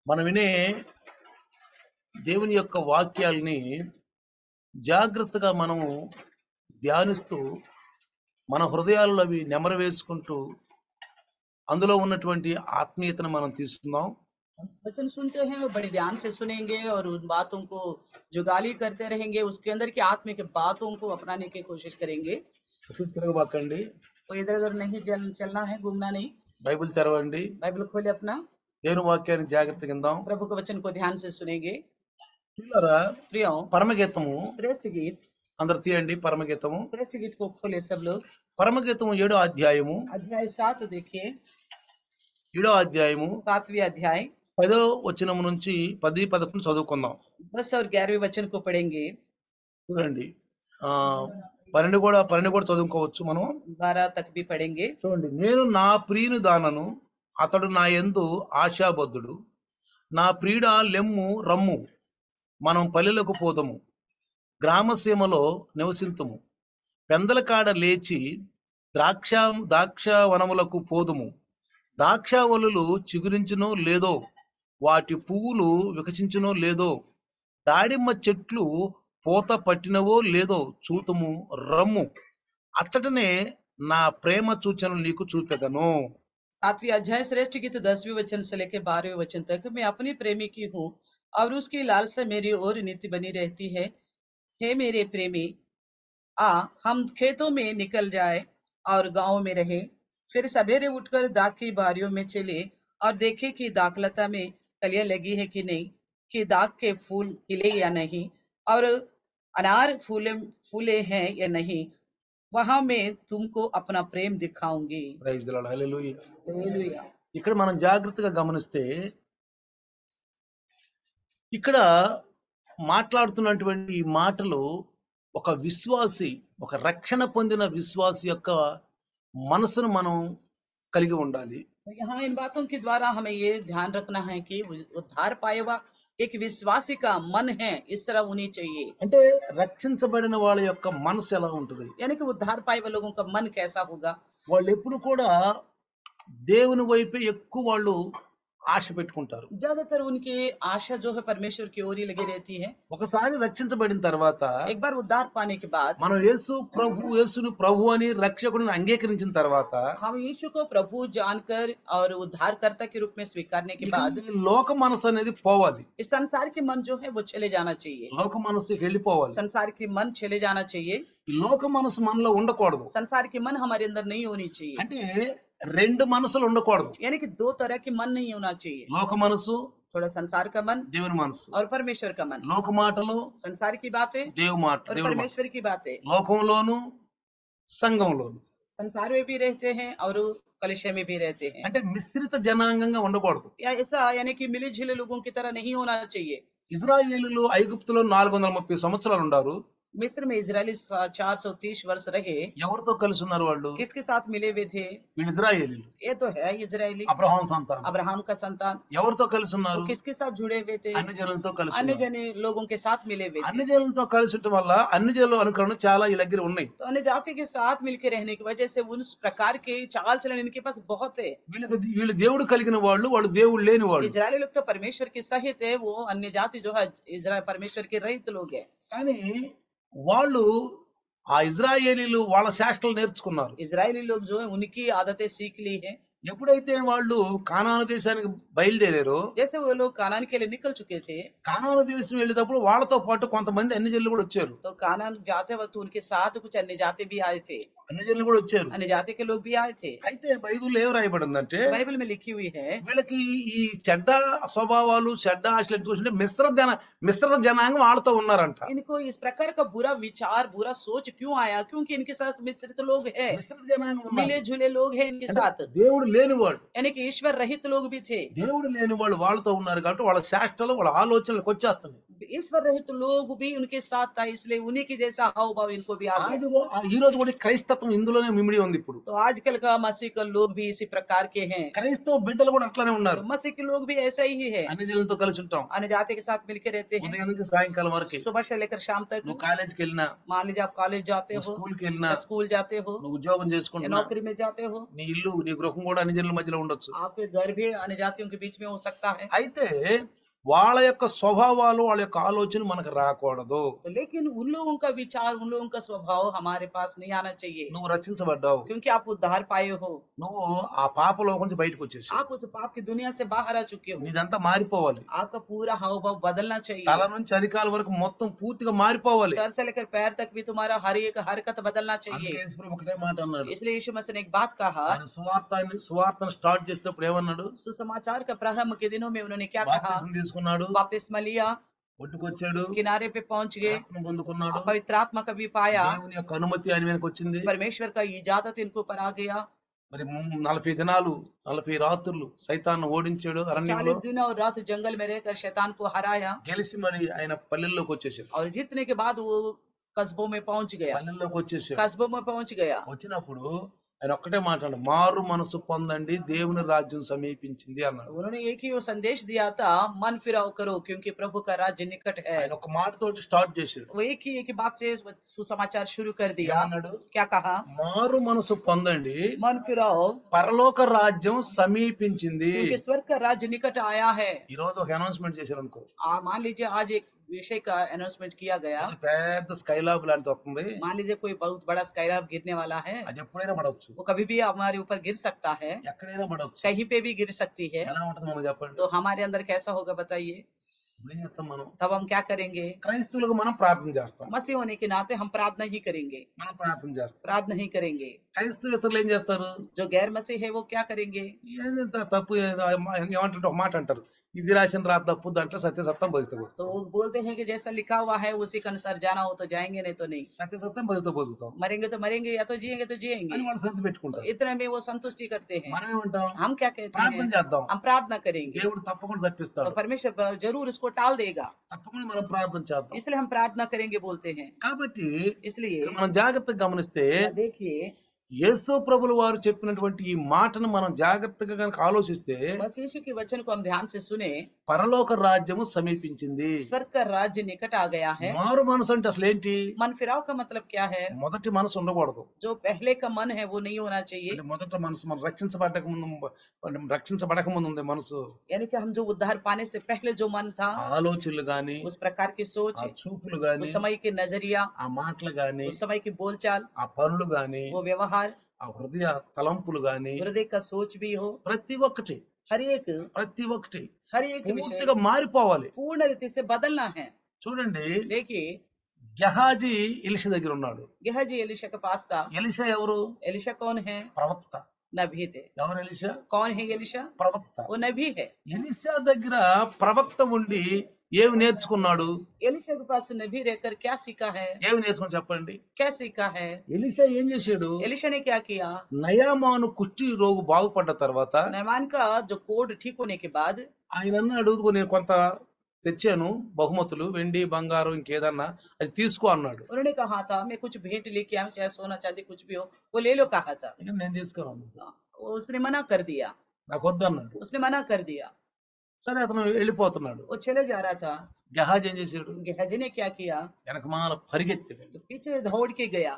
మనం వినే దేవుని యొక్క వాక్యాల్ని జాగ్రత్తగా మనము ధ్యానిస్తూ మన హృదయాల్లో అవి నెమరు వేసుకుంటూ అందులో ఉన్నటువంటి ఆత్మీయతను మనం తీసుకుందాం. वचन सुनते हैं वो बड़े ध्यान से सुनेंगे और उन बातों को जो गाली करते रहेंगे उसके अंदर की आत्मिक बातों को अपनाने की कोशिश करेंगे। అటు తిరగబాకండి, तो इधर उधर नहीं चलना है, घूमना नहीं। బైబిల్ తెరవండి, बाइबल खोले अपना, దేవుని వాక్యాన్ని జాగ్రత్తగా విందాం. प्रभु के वचन को ध्यान से सुनेंगे। పిల్లరా, प्रियो, పరమగీతము श्रेष्ठ गीत, అందరు తీయండి. పరమగీతము श्रेष्ठ गीत को खोले सब लोग। పరమగీతము 7వ అధ్యాయము अध्याय 7 देखिए, 7వ అధ్యాయము 7वीं अध्याय 10వ వచనము నుంచి 10, 11 చదువుకుందాం. 10 और 11वें वचन को पढ़ेंगे। చూడండి, 12 కూడా చదువుకోవచ్చు మనం. 12 तक भी पढ़ेंगे। చూడండి, నేను నా ప్రియుని దానను, అతడు నా యందు ఆశాబద్ధుడు. నా ప్రియుడ లెమ్ము రమ్ము, మనం పల్లెలకు పోదము, గ్రామసీమలో నివసింతుము. పెందల కాడ లేచి ద్రాక్ష వనములకు పోదుము. ద్రాక్షావలులు చిగురించునో లేదో, వాటి పువ్వులు వికసించునో లేదో, దాడిమ్మ చెట్లు పూత పట్టినవో లేదో చూతుము, రమ్ము, అచ్చటనే నా ప్రేమ సూచనలు నీకు చూపెదను. 7वीं अध्याय श्रेष्ठ गीत 10वें वचन से लेकर 12वें वचन तक। मैं अपनी प्रेमी की हूँ और उसकी लालसा मेरी ओर नित्य बनी रहती है। हे मेरे प्रेमी, आ हम खेतों में निकल जाए और गांव में रहे। फिर सवेरे उठकर दाख की बारियों में चले और देखे कि दाखलता में कलियां लगी है कि नहीं, कि दाख के फूल खिले या नहीं, और अनार फूले हैं या नहीं। वहां मैं तुमको अपना प्रेम दिखाऊंगी। Praise the lord, hallelujah. Hallelujah. ఇక్కడ మనం జాగ్రత్తగా గమనిస్తే ఇక్కడ మాట్లాడుతున్నటువంటి ఈ మాటలు ఒక విశ్వాసి, ఒక రక్షణ పొందిన విశ్వాసి యొక్క మనసును మనం కలిగి ఉండాలి. तो यहाँ इन बातों के द्वारा हमें ये ध्यान रखना है कि उद्धार पाए हुआ एक विश्वासी का मन है, इस तरह होनी चाहिए। అంటే రక్షించబడిన వాళ్ళ యొక్క మనసు ఎలా ఉంటుంది? यानी कि उद्धार पाए हुए लोगों का मन कैसा होगा? వాళ్ళు ఎప్పుడు కూడా దేవుని వైపే ఎక్కువ వాళ్ళు ఆశ పెట్టుకుంటారు. ज्यादातर उनकी आशा जो है परमेश्वर की ओर ही लगी रहती है। ఒకసారి రక్షించబడిన తర్వాత एक बार उद्धार पाने के बाद, మనం యేసుని ప్రభు అని రక్షకుడిని అంగీకరించిన తర్వాత हम यीशु को प्रभु जानकर और उद्धारकर्ता के रूप में स्वीकारने के बाद ఈ లోక మనసు అనేది పోవాలి. इस संसार के मन जो है वो चले जाना चाहिए। లోక మనసుకి వెళ్ళిపోవాలి. संसार की मन चले जाना चाहिए। ఈ లోక మనసు మనలో ఉండకూడదు. संसार की मन हमारे अंदर नहीं होनी चाहिए। అంటే రెండు మనసులు ఉండకూడదు. यानी कि दो तरह की मन नहीं होना चाहिए। లోక మనసు, थोड़ा संसार का मन దేవుని మనసు. और परमेश्वर का मन। లోక మాటలు, संसार की बातें దేవుని మాట, और దేవుని మాట. परमेश्वर की बातें। లోకంలోను సంఘంలోను. संसार में भी रहते हैं और कलिशे में भी रहते हैं। అంటే మిశ్రిత జనాంగంగా ఉండకూడదు. या ऐसा यानी कि मिले जुले लोगों की तरह नहीं होना चाहिए। ఇజ్రాయేలీలు ఐగుప్తులో 430 సంవత్సరాలు ఉన్నారు. मिस्र में इजरायली 430 वर्ष रहे। ఎవరితో కలిసి ఉన్నారు వాళ్ళు? किसके साथ मिले हुए थे? వీళ్ళు ఇజ్రాయేలీలు, ये तो है इजरायली, అబ్రహాం సంతానం. अब्राहम का संतान। ఎవరితో కలిసి ఉన్నారు? वो किसके साथ जुड़े हुए थे? అన్ని జనులతో కలిసి अन्य ఉన్నారు. जने लोगों के साथ मिले हुए थे। అన్ని జనులతో కలిసి ఉండటం వల్ల అన్ని జనుల అనుకరణ చాలా ఈ దగ్గర ఉన్నాయి. तो अन्य जाति के साथ मिलकर रहने की वजह से उस प्रकार के चाल चलन इनके पास बहुत है। వీళ్ళు దేవుడు కలిగిన వాళ్ళు, వాళ్ళు దేవుడు లేని వాళ్ళు. इजरायली लोग तो परमेश्वर के सहित है, वो अन्य जाति जो है इजराइल परमेश्वर के रहित लोग है। కానీ వాళ్ళు ఆ ఇజ్రాయేలీలు వాళ్ళ శాస్త్రాలు నేర్చుకున్నారు. इजरायली लोग जो है उनकी आदतें सीख ली है। ఎప్పుడైతే వాళ్ళు కానాను దేశానికి బయలుదేరారో, जैसे वो लोग कानान के लिए निकल चुके थे, కానాను దేశం వెళ్ళేటప్పుడు వాళ్ళతో పాటు కొంతమంది అన్ని జనులు కూడా వచ్చారు. तो कानान जाते वक्त उनके साथ कुछ अन्य जाति भी आए थे, అన్ని జనులు కూడా వచ్చారు. अन्य जाति के लोग भी आए थे। అయితే బైబిల్ ఏం రాయబడిందంటే, बाइबल में लिखी हुई है వీళ్ళకి ఈ చెడ్డ స్వభావాలు, చెడ్డ ఆశలు ఎటు చూస్తుంటే మిశ్రిత జనాంగం వాళ్ళతో ఉన్నారంట. इनको इस प्रकार का बुरा विचार, बुरा सोच क्यों आया? क्योंकि इनके साथ मिश्रित लोग है, మిశ్రిత జనాంగం ఉన్నారు. मिले जुले लोग हैं इनके साथ। దేవుడు లేనివాడు, यानी कि ईश्वर रहित लोग भी थे। దేవుడు లేని వాళ్ళు వాళ్ళతో ఉన్నారు కాబట్టి వాళ్ళ శాస్త్రాలు, వాళ్ళ ఆలోచనలకు వచ్చేస్తున్నాయి. ईश्वर रहित लोग भी उनके साथ था, इसलिए उन्हीं की जैसा हाव भाव इनको भी आ गया। ఈ రోజు కూడా ఈ క్రైస్తత్వం ఇందులోనే మిమిడి ఉంది ఇప్పుడు. तो आजकल का मसीह का लोग भी इसी प्रकार के हैं। క్రైస్తవ బిడ్డలు కూడా అట్లానే तो ఉన్నారు. मसीह के लोग भी ऐसा ही है, అన్ని జనులతో కలిసి ఉంటాం. अन्य जाति के साथ मिलकर रहते हैं, ఉదయం నుంచి సాయంకాలం వరకు. सुबह से लेकर शाम तक। నువ్వు కాలేజీకి వెళ్ళినా, मान लीजिए आप कॉलेज जाते నువ్వు हो స్కూల్కి వెళ్ళినా, या स्कूल जाते हो నువ్వు ఉద్యోగం या చేసుకుంటున్నా, नौकरी में जाते हो, నీ ఇల్లు నీ గృహం కూడా అన్ని జనుల మధ్యలో ఉండొచ్చు. आपके घर भी अन्य जातियों के बीच में हो सकता है। అయితే వాళ్ళ యొక్క స్వభావాలు వాళ్ళ యొక్క ఆలోచన మనకు రాకూడదు. तो लेकिन उन लोगों का विचार, उन लोगों का स्वभाव हमारे पास नहीं आना चाहिए, నువ్వు రక్షించబడ్డావు, क्योंकि आप उद्धार पाए हो, నువ్వు ఆ పాప లోకం నుంచి బయటకు వచ్చేసి आप उस पाप की दुनिया से बाहर आ चुके हो, నీదంతా మారిపోవాలి. आपका पूरा हाव भाव बदलना తల चाहिए, నుంచి అరికాల వరకు మొత్తం పూర్తిగా మారిపోవాలి. सर से लेकर पैर तक भी तुम्हारा हर एक हरकत बदलना అందుకే चाहिए। యేసుప్రభు ఒకటే మాట అన్నాడు. इसलिए यीशु मसीह ने एक बात कहा, ఆయన సువార్తను స్టార్ట్ చేసేటప్పుడు ఏమన్నాడు? सुसमाचार का प्रारंभ के दिनों में उन्होंने क्या कहा? బాప్తిసం తీసుకున్నాడు, बपतिस्मा लिया, ఒడ్డుకొచ్చాడు, किनारे पे पहुंच गए, ఆత్మ పొందుకున్నాడు, पवित्र आत्मा का भी पाया, దేవుని యొక్క అనుమతి ఆయన మీదకి వచ్చింది. परमेश्वर का इजाजत इनको पर आ गया। మరి 40 దినాలు 40 రాత్రులు సైతాన్ని ఓడించాడు అరణ్యంలో. 40 दिन और रात जंगल में रहकर शैतान को हराया, గెలిచి మరి ఆయన పల్లెల్లోకి వచ్చేసాడు. और जीतने के बाद वो कस्बों में पहुंच गया, పల్లెల్లోకి వచ్చేసాడు. कस्बों में पहुंच गया। వచ్చినప్పుడు ఆయన ఒక్కటే మాట్లాడు, మారు మనసు పొందండి, దేవుని రాజ్యం సమీపించింది అన్నాడు. उन्होंने एक ही वो संदेश दिया था, मन फिराव करो क्योंकि प्रभु का राज्य निकट है। ఆయన ఒక మాటతోటి స్టార్ట్ చేశాడు. वो एक ही बात से सुसमाचार शुरू कर दिया। అన్నాడు, क्या कहा? మారు మనసు పొందండి, मन फिराओ పరలోక రాజ్యం సమీపించింది. क्योंकि स्वर्ग का राज्य निकट आया है। ఈ రోజు ఒక అనౌన్స్మెంట్ చేశారు అనుకో, मान लीजिए आज एक विषय का अनाउंसमेंट किया गया, అది పెద్ద స్కైలాబ్ లాంటిది వస్తుంది. मान लीजिए कोई बहुत बड़ा स्काईलैब गिरने वाला है, అది ఎప్పుడైనా పడవచ్చు, वो कभी भी हमारे ऊपर गिर सकता है, ఎక్కడైనా పడవచ్చు. कहीं पे भी गिर सकती है। ఎలా ఉంటుంది మనం చెప్పండి? तो हमारे अंदर कैसा होगा बताइए? ఇప్పుడు ఏం చేస్తాం మనం? तब हम क्या करेंगे? క్రైస్తవులకు మనం ప్రార్థన చేస్తాం, मसीह होने के नाते हम प्रार्थना ही करेंगे, మనం ప్రార్థన చేస్తాం. प्रार्थना ही करेंगे। క్రైస్తవేతరులు ఏం చేస్తారు? जो गैर मसीह है वो क्या करेंगे? ఏంటంటే తప్పు ఏమంటారు, ఒక మాట అంటారు, ఇది రాసిన రా తప్పు, దాంట్లో సత్యం బతుకుతాం. तो वो बोलते हैं कि जैसा लिखा हुआ है उसी के अनुसार जाना हो तो जाएंगे, नहीं तो नहीं। సత్యం బతుకుతాం मरेंगे तो मरेंगे, या तो जिएंगे तो जिएंगे। అని వాళ్ళు సంతి तो పెట్టుకుంటారు. इतने में वो संतुष्टि करते हैं। మనం ఏమంటాం? हम क्या कहते ప్రార్థన हैं? చేద్దాం, हम प्रार्थना करेंगे, దేవుడు తప్పకుండా तो తప్పిస్తాడు, परमेश्वर जरूर इसको टाल देगा, తప్పకుండా మనం ప్రార్థన చేద్దాం. इसलिए हम प्रार्थना करेंगे बोलते हैं। కాబట్టి इसलिए మనం జాగ్రత్తగా గమనిస్తే देखिए, యేసు ప్రభుల వారు చెప్పినటువంటి ఈ మాటను మనం జాగ్రత్తగా కనుక ఆలోచిస్తే, बस यीशु के वचन को हम ध्यान से सुने, పరలోక రాజ్యము సమీపించింది. स्वर्ग का राज्य निकट आ गया है। మారు మనసు అంటే అసలు ఏంటి? मन फिराव का मतलब क्या है? మొదటి మనసు ఉండకూడదు. जो पहले का मन है वो नहीं होना चाहिए, అంటే మొదట మనసు మనం రక్షించబడక ముందు ఉంది మనసు. यानी कि हम जो उद्धार पाने से पहले जो मन था, ఆలోచనలు గాని, उस प्रकार की सोच, ఆ చూపులు గాని, उस समय की नजरिया, ఆ మాటలు గాని, उस समय की बोलचाल, ఆ పనులు గాని, वो व्यवहार, ఆ హృదయ తలంపులు గాని, हृदय का सोच भी हो, ప్రతి ఒక్కటి हर एक विषय పూర్తిగా మారిపోవాలి. पूर्ण रीति से बदलना है। చూడండి, देखिए, గెహాజీ ఎలీషా దగ్గర ఉన్నాడు. गेहजी एलिशा के पास था। ఎలీషా ఎవరు? एलिशा कौन है? ప్రవక్త. नबी थे। ఎవరు ఎలీషా? कौन है एलिशा? ప్రవక్త. वो नबी है। ఎలీషా దగ్గర ప్రవక్త ఉండి ఏమి నేర్చుకున్నాడు? एलिशा के पास नबी रहकर क्या सीखा है? ఏమి నేర్చుకుని చెప్పండి. क्या सीखा है? ఎలీషా ఏం చేశాడు? एलिशा ने क्या किया? నయామాను కుష్టి రోగు బాగుపడ్డ తర్వాత नयमान का जो कोड ठीक होने के बाद ఆయన అన్నాడు, నేను కొంత తెచ్చాను బహుమతులు, వెండి బంగారం ఇంకేదన్నా, అది తీసుకో అన్నాడు. उन्होंने कहा था मैं कुछ भेंट लेके आया, चाहे सोना चांदी कुछ भी हो वो ले लो कहा था। ఇక నేను తీసుకున్నాను, उसने मना कर दिया, నాకు వద్దన్నాడు. उसने मना कर दिया। సరే అతను వెళ్ళిపోతున్నాడు. वो चले जा रहा था। గెహాజీ ఏం చేశాడు? गेहजी ने क्या किया? వెనకమాల పరిగెత్తాడు. तो पीछे दौड़ के गया।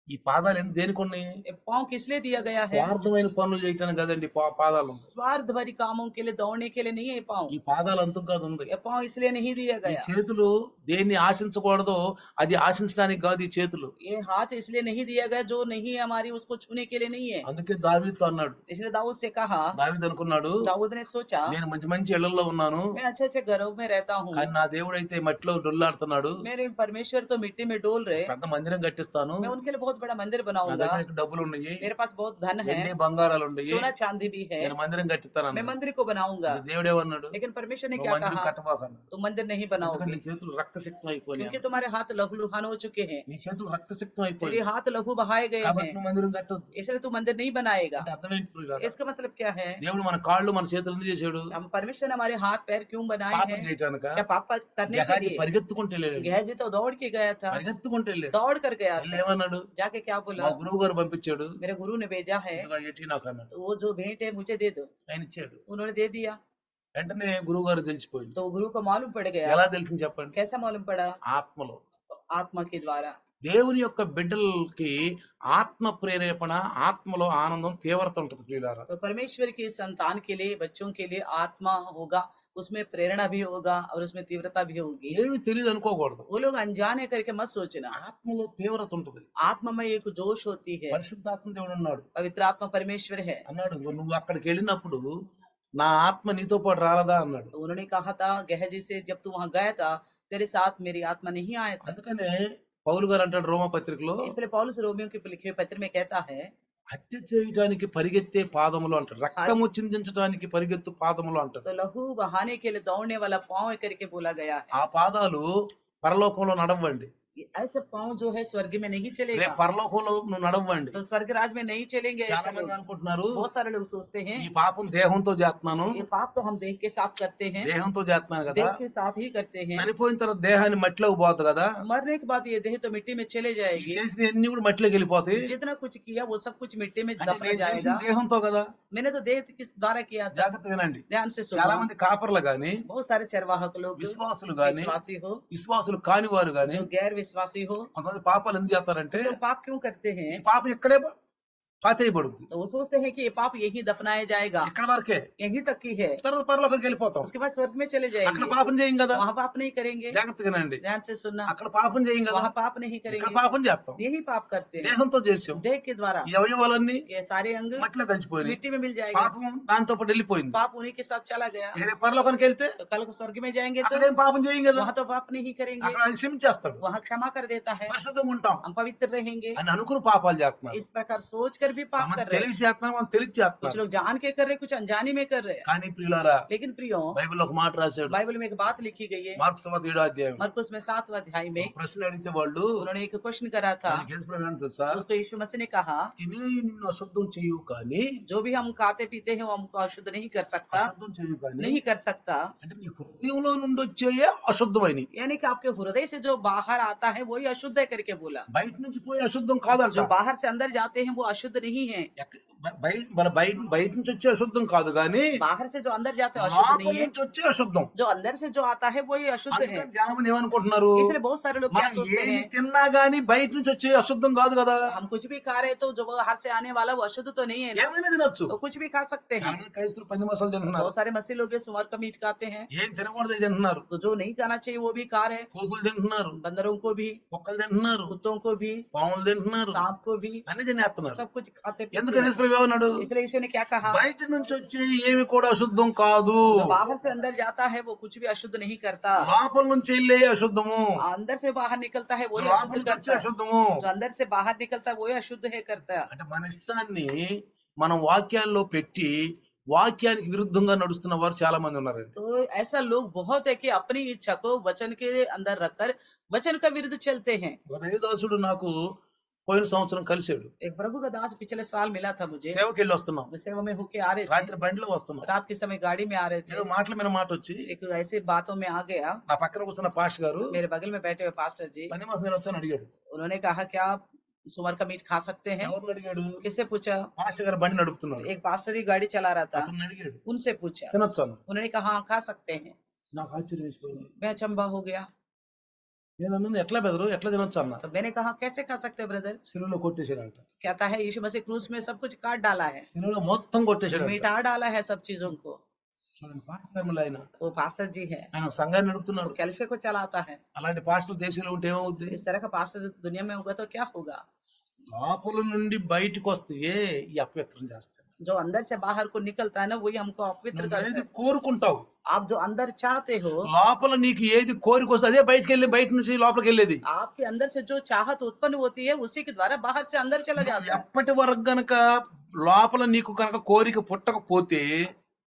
ఈ పాదాలు ఎందుకు దేనికి ఉన్నాయి? ये पाँव किस लिए दिया गया है? స్వార్థమైన పనులు చేయటానికి కదండి పాదాలు ఉన్నాయి. स्वार्थ भरी कामों के लिए, दौड़ने के लिए नहीं है पाँव। ఈ పాదాలు అంతకు కాదు ఉంది. ये पाँव इसलिए नहीं दिया ఈ गया। చేతులు దేన్ని ఆశించకూడదో అది ఆశించడానికి కాదు ఈ చేతులు. ये हाथ इसलिए नहीं दिया गया जो नहीं है हमारी, उसको छूने के लिए नहीं है। అందుకే దావీదుతో అన్నాడు, इसलिए दाऊद से कहा, దావీదు అనుకున్నాడు, दाऊद ने सोचा నేను మంచి మంచి ఇళ్లలో ఉన్నాను, मैं अच्छे अच्छे घरों में रहता हूँ, కానీ నా దేవుడు అయితే మట్టిలో డొల్లాడుతున్నాడు, मेरे परमेश्वर तो मिट्टी में डोल रहे, పెద్ద మందిరం కట్టిస్తాను, मैं उनके लिए बहुत बहुत बड़ा मंदिर నా बनाऊंगा, దగ్గర ఇక్కడ డబ్బులు ఉన్నాయి, मेरे पास बहुत धन है, వెండి బంగారాలు ఉన్నాయి, सोना चांदी भी है, నేను మందిరం मैं కట్టిస్తానన్నాడు. मंदिर को बनाऊंगा। అంటే దేవుడు ఏమన్నాడు? लेकिन परमेश्वर ने నువ్వు क्या మందిరం कहा, కట్టబాకన్నాడు. तुम मंदिर नहीं ఎందుకంటే बनाओगे, నీ చేతులు రక్తసిక్తం అయిపోయినాయి क्योंकि అన్నాడు. तुम्हारे हाथ लहूलुहान हो चुके हैं, నీ చేతులు రక్తసిక్తం तेरे అయిపోయి हाथ लहू बहाए गए కాబట్టి हैं, నువ్వు మందిరం కట్టొద్దు. इसलिए तू मंदिर नहीं बनाएगा। అంటే అర్థం ఏంటి ప్రియులారా? इसका मतलब क्या है, దేవుడు మన కాళ్ళు మన చేతులు ఎందుకు చేశాడు? हम परमेश्वर ने हमारे हाथ पैर क्यों बनाए పాపం हैं, చేయటానిక? क्या पाप करने के గెహాజీ लिए? పరిగెత్తుకుంటూ వెళ్ళాడు. गेहजी तो दौड़ के गया था, పరిగెత్తుకుంటూ వెళ్ళాడు. दौड़ कर गया వెళ్ళి था, ఏమన్నాడు? जाके क्या మా बोला, గురువు గారు పంపించాడు, मेरे गुरु ने भेजा है, ఇదిగో ఎట్టి నాకు అన్నాడు. तो वो जो भेंट है मुझे दे दो। ఆయన ఇచ్చాడు. उन्होंने दे दिया, వెంటనే గురువు గారు తెలిసిపోయింది. तो गुरु को मालूम पड़ गया। ఎలా తెలిసింది చెప్పండి? कैसा मालूम पड़ा, ఆత్మలో. आत्मा के द्वारा। దేవుని యొక్క బిడ్డలకి ఆత్మ ప్రేరేపణ, ఆత్మలో ఆనందం, తీవ్రత ఉంటుంది ప్రియులారా. तो परमेश्वर की संतान के लिए, बच्चों के लिए आत्मा होगा, उसमें प्रेरणा भी होगा और उसमें तीव्रता भी होगी। ఏమి తెలియదు అనుకోకూడదు. वो लोग अनजाने करके मत सोचना, ఆత్మలో తీవ్రత ఉంటుంది. आत्मा में एक जोश होती है, పరిశుద్ధాత్మ దేవుడు అన్నాడు पवित्र आत्मा परमेश्वर है। అన్నాడు నువ్వు అక్కడికి వెళ్ళినప్పుడు నా ఆత్మ నీతో పాటు రాలదా అన్నాడు. तो उन्होंने कहा था गेहजी से, जब तू वहां गया था तेरे साथ मेरी आत्मा नहीं आया था। అందుకనే పౌలు గారు అంటాడు రోమా పత్రికలో, इसलिए पौलुस रोमियो के लिखे पत्र में कहता है, హత్య చేయడానికి పరిగెత్తే పాదములు అంటాడు, రక్తము చిందించడానికి పరిగెత్తు పాదములు అంటాడు. तो लहू बहाने के लिए दौड़ने वाला पाँव करके बोला गया है। ఆ పాదాలు పరలోకంలో నడవండి. ये ऐसे पाँव जो है स्वर्ग में नहीं రేపు चलेगा, పరలోకంలో నువ్వు నడవండి. तो स्वर्ग राज में नहीं चलेंगे। చాలా ऐसे మంది लोग, అనుకుంటున్నారు बहुत सारे लोग सोचते हैं ఈ పాపం దేహంతో చేస్తున్నాను, ये पाप तो हम देह के साथ करते हैं, దేహంతో చేస్తున్నాను కదా, देह के साथ ही करते हैं, చనిపోయిన తర్వాత దేహాన్ని మట్టిలోకి పోతుంది కదా, मरने के बाद ये देह तो मिट्टी में चले जाएगी, చేసిన అన్ని కూడా మట్టిలోకి వెళ్ళిపోతాయి. जितना कुछ किया वो सब कुछ मिट्टी में అంటే दफना నేను చేసిన जाएगा। దేహంతో కదా. मैंने तो देह किस द्वारा किया था, జాగ్రత్త వినండి. ध्यान से చాలా सुनो। మంది కాపర్లు గాని, बहुत सारे चरवाहक लोग, విశ్వాసులు గాని, विश्वासी हो, విశ్వాసులు కాని వారు గాని जो गैर विश्वासी हो, కొంతమంది పాపాలు ఎందుకు చేస్తారంటే तो पाप क्यों करते ఈ हैं, పాపం ఇక్కడే పాతేయబడుద్ది, तो वो सोचते हैं कि ये पाप यही दफनाया जाएगा, ఇక్కడ వరకే, यहीं तक की है, తర్వాత పరలోకంకి వెళ్ళిపోతాం. उसके बाद स्वर्ग में चले అక్కడ जाएंगे, పాపం చేయం కదా. वहाँ पाप नहीं करेंगे। జాగ్రత్తగా వినండి. ध्यान से सुनना, అక్కడ పాపం చేయం కదా, वहाँ पाप नहीं ఇక్కడ करेंगे, పాపం చేస్తాం. यही पाप करते हैं దేహంతో చేసాం. देह के द्वारा। ఈ అవయవాలన్నీ ये सारे अंग మట్టిలో కలిసిపోయినాయి. मिट्टी में मिल जाएगा, పాపం దాంతో పాటు వెళ్ళిపోయింది. पाप उन्हीं के साथ चला गया। రేపు పరలోకానికి వెళ్తే तो कल को स्वर्ग में जाएंगे तो అక్కడేం పాపం చేయం కదా, वहाँ तो पाप नहीं करेंगे, అక్కడ ఆయన క్షమించేస్తాడు, वहाँ क्षमा कर देता है, పరిశుద్ధంగా ఉంటాం हम पवित्र रहेंगे। అని అనుకుని పాపాలు చేస్తున్నారు. इस प्रकार सोच कर भी पाप మనం कर रहे हैं, తెలిసి చేస్తున్నాం, మనం తెలిసి कुछ చేస్తున్నాం. लोग जान के कर रहे, कुछ अनजाने में कर रहे हैं। కానీ ప్రియులారా, लेकिन प्रियो, బైబిల్లో ఒక మాట రాశాడు. बाइबल में एक बात लिखी गई है, మార్క్స్ 7వ అధ్యాయం. मरकुस में 7वां अध्याय में ప్రశ్న అడిగితే వాళ్ళు उन्होंने एक क्वेश्चन करा था, దానికి యేసు ప్రభు ఏమన్నాడు తెలుసా? उसको यीशु मसीह ने कहा, తినే నిన్ను అశుద్ధం చేయు కానీ, जो भी हम खाते पीते हैं वो हमको अशुद्ध नहीं कर सकता, అశుద్ధం చేయు కానీ, नहीं कर सकता। అంటే నీ హృదయంలో నుండి వచ్చేయే అశుద్ధమైనవి, यानी कि आपके हृदय से जो बाहर आता है वही अशुद्ध है करके बोला। బయట నుంచి పోయే అశుద్ధం కాదంట. जो बाहर से अंदर जाते हैं वो अशुद्ध नहीं है, బయట నుంచి వచ్చే అశుద్ధం కాదు కానీ बाहर से जो अंदर जाते हैं अशुद्ध లోపల नहीं है, నుంచి వచ్చే అశుద్ధం. जो अंदर से जो आता है वही अशुद्ध है। అందుకని చాలా మంది ఏమనుకుంటున్నారు, इसलिए बहुत सारे लोग क्या మనం सोचते ఏమి हैं, తిన్నా గానీ బయట నుంచి వచ్చే అశుద్ధం కాదు కదా, हम कुछ भी खा रहे तो जो बाहर से आने वाला वो अशुद्ध तो नहीं है ना, ఏమైనా తినొచ్చు. तो कुछ भी खा सकते చాలా हैं। మంది క్రైస్తవులు పంది మసాలు తింటున్నారు, बहुत सारे मसीह लोग सुअर का मीट खाते हैं, ఏం తినకూడదు తింటున్నారు, तो जो नहीं खाना चाहिए वो भी खा रहे हैं, కోతులు తింటున్నారు, बंदरों को भी, కుక్కలు తింటున్నారు, कुत्तों को भी, పాములు తింటున్నారు, सांप को भी, అన్ని తినేస్తున్నారు. सब कुछ खाते पीते ఎందుకని हैं। యేసు ప్రభు ఏమన్నాడు, इसलिए यीशु ने क्या कहा, బయట నుంచి వచ్చే ఏమి కూడా అశుద్ధం కాదు, जो बाहर से अंदर जाता है वो कुछ भी अशुद्ध नहीं करता, లోపల నుంచి వెళ్ళే అశుద్ధము, अंदर से बाहर निकलता है वही లోపల अशुद्ध నుంచి వచ్చే करता है, అశుద్ధము. जो अंदर से बाहर निकलता है वही अशुद्ध है करता है। అంటే మన ఇష్టాన్ని మనం వాక్యాల్లో పెట్టి వాక్యానికి విరుద్ధంగా నడుస్తున్న వారు చాలా మంది ఉన్నారండి. तो ऐसा लोग बहुत है कि अपनी इच्छा को वचन के अंदर रखकर वचन का विरुद्ध चलते हैं। ఒక దైవదాసుడు నాకు పోయిన సంవత్సరం కలిసాడు. एक प्रभु का दास पिछले साल मिला था मुझे, సేవకి వెళ్ళి వస్తున్నాం, सेवा में होके आ रहे थे, రాత్రి బండిలో వస్తున్నాం, रात के समय गाड़ी में आ रहे ఏదో थे, మాటల మీద మాట వచ్చి एक ऐसे बातों में आ गया, నా పక్కన కూర్చున్న పాష్ గారు मेरे बगल में बैठे हुए पास्टर जी, పంది మాసం తినొచ్చని అడిగాడు. उन्होंने कहा क्या आप सुअर का मीट खा सकते हैं? ఎవరిని అడిగాడు? किससे पूछा? పాస్టర్ గారు బండి నడుపుతున్నాడు, एक पास्टर ही गाड़ी चला रहा था, అతను అడిగాడు उनसे पूछा, తినొచ్చు అన్న. उन्होंने कहा हाँ खा सकते हैं। నాకు ఆశ్చర్యం వేసిపోయింది. मैं अचंभा हो गया, నేను అన్నాను ఎట్లా బెదరు ఎట్లా తినొచ్చు అన్న. तो मैंने कहा कैसे खा सकते हैं ब्रदर? సిలువలో కొట్టేశాడంట, कहता है यीशु मसीह क्रूस में सब कुछ काट डाला है, సిలువలో మొత్తం కొట్టేశాడంట. मिटा डाला है सब चीजों को। చూడండి, పాస్టర్లు ఆయన वो पास्टर जी है, ఆయన సంఘాన్ని वो నడుపుతున్నాడు. कैल्फे को चलाता है। అలాంటి పాస్టర్లు దేశంలో ఉంటే ఏమవుద్ది? इस तरह का पास्टर दुनिया में होगा तो क्या होगा? లోపల నుండి బయటకు వస్తే ఈ అపవిత్రం చేస్తాడు. जो अंदर से बाहर को निकलता है ना वही हमको अपवित्र నువ్వు करता ఏది है। కోరుకుంటావు आप जो अंदर चाहते हो, లోపల నీకు ఏది కోరిక వస్తే అదే బయటకు వెళ్ళి బయట నుంచి లోపలికి వెళ్ళేది आपके अंदर से जो चाहत उत्पन्न होती है उसी के द्वारा बाहर से अंदर चला నువ్వు जाता है। ఎప్పటి వరకు గనక లోపల నీకు కనుక కోరిక పుట్టకపోతే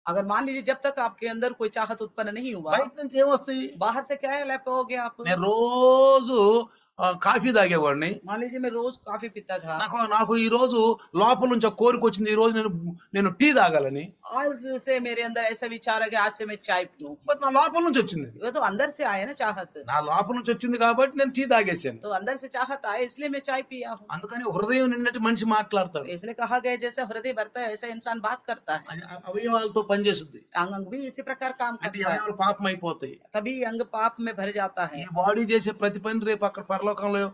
अगर मान लीजिए जब तक आपके अंदर कोई चाहत उत्पन्न नहीं हुआ, బయట నుంచి ఏమొస్తాయి बाहर से क्या ले पाओगे आप? నేను రోజు కాఫీ తాగేవాడిని मान लीजिए मैं रोज कॉफी पीता था, నాకు నాకు ఈ రోజు లోపల నుంచి ఒక కోరిక వచ్చింది ఈ రోజు నేను టీ తాగాలని आज से मेरे अंदर ऐसा विचार है कि आज से मैं चाय पीऊं। బట్ నా లోపల నుంచి వచ్చింది वो तो अंदर से आया ना चाहत, నా లోపల నుంచి వచ్చింది కాబట్టి నేను టీ తాగేసాను तो अंदर से चाहत आया इसलिए मैं चाय पिया हूँ। అందుకని హృదయం నిన్నటి మనిషి మాట్లాడతాడు इसलिए कहा गया जैसे हृदय भरता है ऐसा इंसान बात करता है। అది అవయవాలతో పనిచేస్తుంది अंग अंग भी इसी प्रकार काम అంటే ఈ करता है, అవయవాలు పాపం అయిపోతాయి तभी अंग पाप में भर जाता ఈ है। బాడీ చేసే ప్రతి పని రేపు అక్కడ పరలోకంలో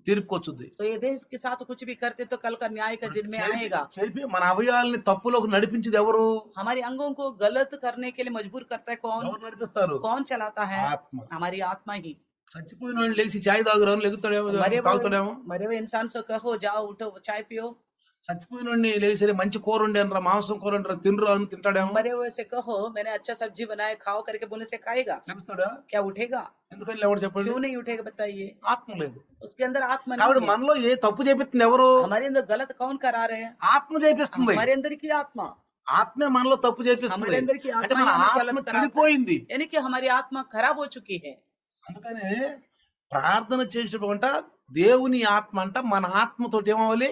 తీర్పుకొచ్చుద్ది तो ये देश के साथ कुछ भी करते तो कल का न्याय का दिन में आएगा। చేపి మన అవయవాల్ని తప్పులోకి నడిపించేది ఎవరు हमारे अंगों को गलत करने के लिए मजबूर करता है कौन? ఎవరు నడిపిస్తారు कौन चलाता है? ఆత్మ हमारी आत्मा ही। చచ్చిపోయిన వాడిని లేచి ఛాయ్ తాగురాను లెగుతాడేమో తాగుతాడేమో मरे हुए इंसान से कहो जाओ उठो चाय पियो, చచ్చిపోయిన వాడిని లేచి మంచి కూర వండానరా మాంసం కూర వండరా తినరా అని తింటాడేమో मरे हुए से कहो मैंने अच्छा सब्जी बनाया खाओ करके बोलने से खाएगा లెగుస్తాడా क्या? उठेगा? ఎందుకని ఎవరు చెప్పండి क्यों नहीं उठेगा बताइए? ఆత్మ లేదు उसके अंदर आत्मा కాబట్టి नहीं है। మనలో ఏ తప్పు చేపిస్తుంది ఎవరు हमारे अंदर गलत कौन करा रहे हैं? ఆత్మ చేపిస్తుంది हमारे अंदर की आत्मा, ఆత్మే మనలో తప్పు చేపిస్తుంది हमारे अंदर की అంటే आत्मा మన ही हमें ఆత్మ गलत कराता है। చెడిపోయింది यानी कि हमारी आत्मा खराब हो चुकी है। అందుకనే ప్రార్థన చేసేటంట దేవుని ఆత్మ అంట మన ఆత్మతోటి ఏమవ్వాలి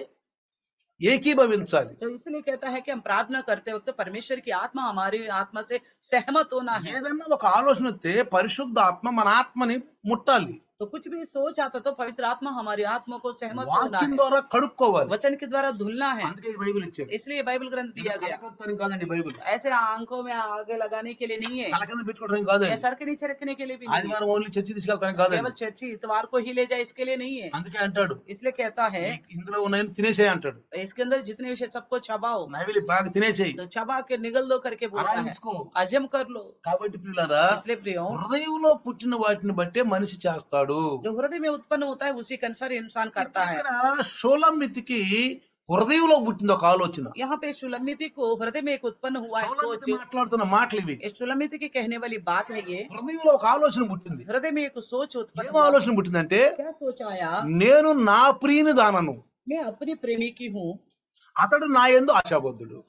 ఏకీభవించాలి तो इसलिए कहता है कि हम प्रार्थना करते वक्त परमेश्वर की आत्मा हमारी आत्मा से सहमत होना है। ఏదన్నా ఒక ఆలోచన వస్తే పరిశుద్ధ ఆత్మ మన ఆత్మని ముట్టాలి तो कुछ भी सोच आता तो पवित्र आत्मा हमारी आत्मा को सहमत होना వాక్యం है, ద్వారా కడుక్కోవాలి वचन के द्वारा धुलना है। అందుకే ఈ బైబిల్ ఇచ్చారు इसलिए बाइबल ग्रंथ दिया गया। కలకత్తానికి కాదండి బైబిల్ ऐसे आंखों में आगे लगाने के लिए नहीं है, తల కింద పెట్టుకోవడానికి या కాదండి सर के नीचे रखने के लिए भी नहीं है, ఆదివారం ఓన్లీ చర్చి తీసుకెళ్తానికి కాదండి केवल चर्ची इतवार को ही ले जाए इसके लिए नहीं है। అందుకే అంటాడు इसलिए कहता है ఇందులో ఉన్నాయని తినేసేయి అంటాడు तो इसके अंदर जितने विषय सबको चबाओ, నైవేలి బాగా తినేసేయి तो चबा के निगल दो करके बोलता है, ఆరాధించుకో हजम कर लो। కాబట్టి ప్రియులారా इसलिए प्रियो హృదయంలో పుట్టిన వాటిని బట్టే మనిషి చేస్తాడు जो हृदय में उत्पन्न होता है उसी के अनुसार इंसान करता है। ఇక్కడ షోలమితికి హృదయంలో పుట్టింది ఒక ఆలోచన यहाँ पे शुलमिति को हृदय में एक उत्पन्न हुआ है सोच। షోలమితి మాట్లాడుతున్న మాటలు ఇవి इस शुलमिति की कहने वाली बात है ये, హృదయంలో ఒక ఆలోచన పుట్టింది हृदय में एक सोच उत्पन्न ఏం हुआ। ఆలోచన పుట్టిందంటే क्या सोच आया? నేను నా ప్రియుని దానను मैं अपनी प्रेमी की हूँ, అతడు నా యందు ఆశాబద్ధుడు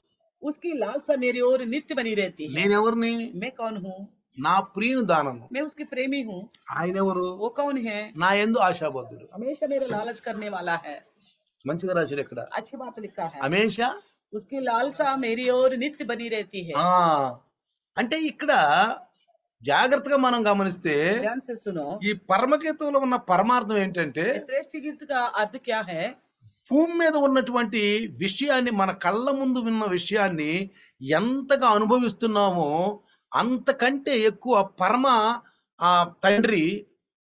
उसकी लालसा मेरी ओर नित्य बनी रहती है। నేనెవరిని मैं कौन हूँ? నా ప్రియుని దానను मैं उसकी प्रेमी हूँ। ఆయన ఎవరు वो कौन है? నా యందు ఆశాబద్ధుడు हमेशा मेरा लालच करने वाला है। మంచిగా రాశాడు ఇక్కడ अच्छी बात लिखा है, హమేషా उसकी लालसा मेरी ओर नित्य बनी रहती है। అంటే ఇక్కడ జాగ్రత్తగా మనం గమనిస్తే ध्यान से सुनो, ఈ పరమగీతంలో ఉన్న పరమార్థం ఏంటంటే श्रेष्ठ गीत का अर्थ क्या है? భూమి మీద ఉన్నటువంటి విషయాన్ని మన కళ్ళ ముందు విన్న విషయాన్ని ఎంతగా అనుభవిస్తున్నామో అంతకంటే ఎక్కువ పరమ ఆ తండ్రి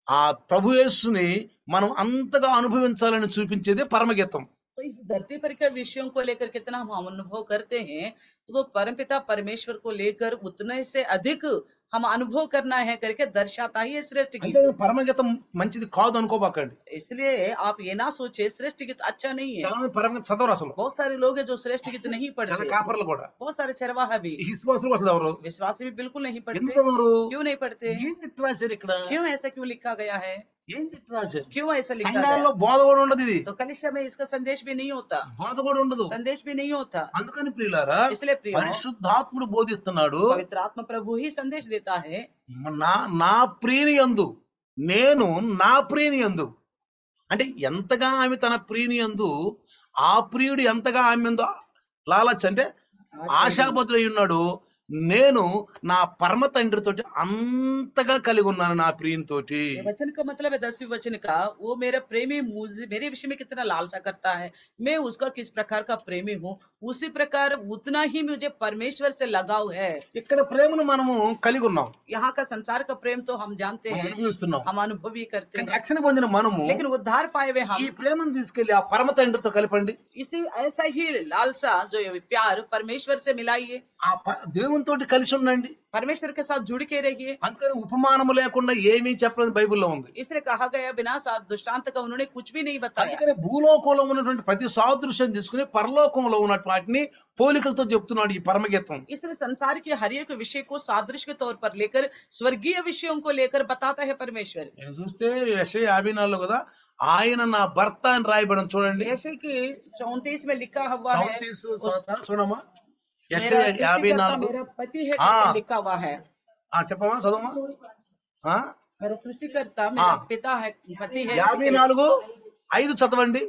ఆ ప్రభు యేసుని మనం అంతగా అనుభవించాలని చూపించేదే పరమగీతం तो इस धरती पर के विषयों को लेकर कितना हम अनुभव करते हैं, तो परमपिता परमेश्वर को लेकर उतने से अधिक हम अनुभव करना है करके दर्शाता ही है श्रेष्ठ అంటే गीत। పరమగీతం మంచిది కాదు అనుకోబాకండి इसलिए आप ये ना सोचे श्रेष्ठ गीत अच्छा नहीं है। చాలా మంది పరమగీతం చదవరు అసలు बहुत सारे लोग हैं जो श्रेष्ठ गीत नहीं చాలా पढ़ते, కాపర్లు కూడా बहुत सारे चरवाहा भी, ఈ విశ్వాసులు అసలు ఎవరు विश्वासी भी बिल्कुल नहीं पढ़ते। ఎందుకు ఎవరు क्यों नहीं पढ़ते? ఏం తిట్టు రాశారు ఇక్కడ क्यों ऐसा क्यों लिखा गया है? ఏం తిట్టు రాశారు क्यों ऐसा लिखा సంఘాల్లో गया? బోధ కూడా ఉండదు ఇది तो कलिशा में इसका संदेश भी नहीं होता, బోధ కూడా ఉండదు संदेश भी नहीं होता। అందుకని ప్రియులారా इसलिए प्रियो, పరిశుద్ధాత్ముడు బోధిస్తున్నాడు पवित्र आत्मा प्रभु ही संदेश देता है। నా ప్రియుని యందు నేను నా ప్రియుని యందు అంటే ఎంతగా ఆమె తన ప్రియుని యందు ఆ ప్రియుడు ఎంతగా ఆమె యందు లాలచ్ అంటే ఆశాబద్ధుడై ఉన్నాడు నేను నా పరమ తండ్రితోటి అంతగా కలిగి ఉన్నాను నా ప్రియునితోటి ये वचन का मतलब है 10वें वचन का, वो मेरा प्रेमी मुझे मेरे विषय में कितना लालसा करता है, मैं उसका किस प्रकार का प्रेमी हूँ, उसी प्रकार उतना ही मुझे परमेश्वर से लगाव है। ఇక్కడ ప్రేమను మనము కలిగి ఉన్నాం यहाँ का संसार का प्रेम तो हम जानते మనం हैं, అనుభవిస్తున్నాం हम अनुभव भी करते కానీ हैं, రక్షణ పొందిన మనము लेकिन उद्धार पाए हुए ఈ हम ప్రేమను తీసుకెళ్లి ఆ పరమ తండ్రితో కలపండి इसी ऐसा ही लालसा जो ये प्यार परमेश्वर से मिलाइए, ఆ దేవుని దేవునితోటి కలిసి ఉండండి. परमेश्वर के साथ जुड़ के रहिए। అందుకని ఉపమానము లేకుండా ఏమీ చెప్పలేదు బైబిల్లో ఉంది. इसलिए कहा गया बिना दृष्टांत का उन्होंने कुछ भी नहीं बताया। అందుకని భూలోకంలో ఉన్నటువంటి ప్రతి సాదృశ్యం తీసుకుని పరలోకంలో ఉన్నటువంటి వాటిని పోలికలతో చెప్తున్నాడు ఈ పరమగీతం. इसलिए संसार के हर एक विषय को सादृश्य के तौर पर लेकर स्वर्गीय विषयों को लेकर बताता है परमेश्वर। నేను చూస్తే యెషయా 54 కదా, ఆయన నా భర్త అని రాయబడి చూడండి. यशायाह की 34 में लिखा हुआ है, 34 చూడమ్మా. मेरा యెషయా सृष्टिकर्ता 54 मेरा पति है हाँ। करके लिखा हुआ है। చెప్పమ్మా చదవమ్మా. मेरा सृष्टिकर्ता मेरा हाँ। पिता है, पति है। 54:5 చదవండి.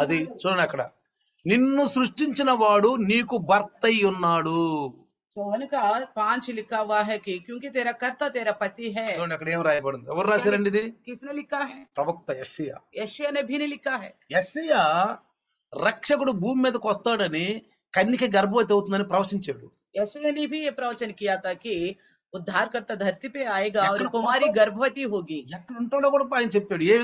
అది చూడండి అక్కడ, నిన్ను సృష్టించిన వాడు నీకు భర్త అయి ఉన్నాడు. 54 का 5 लिखा हुआ है कि क्योंकि तेरा कर्ता तेरा पति है। చూడండి అక్కడ ఏం రాయబడింది, ఎవరు రాశారండి ఇది? किसने लिखा है? ప్రవక్త యెషయా. यशायाह ने भी नहीं लिखा है। యెషయా రక్షకుడు భూమి మీదకి వస్తాడని, కన్యక గర్భవతి అవుతుందని ప్రవచించాడు. यशायाह ने भी ये प्रवचन किया था कि उद्धारकर्ता धरती पे आएगा और ఎక్కడ कुमारी गर्भवती होगी। ఎక్కడ ఉంటాడో కూడా ఆయన చెప్పాడు, ఏ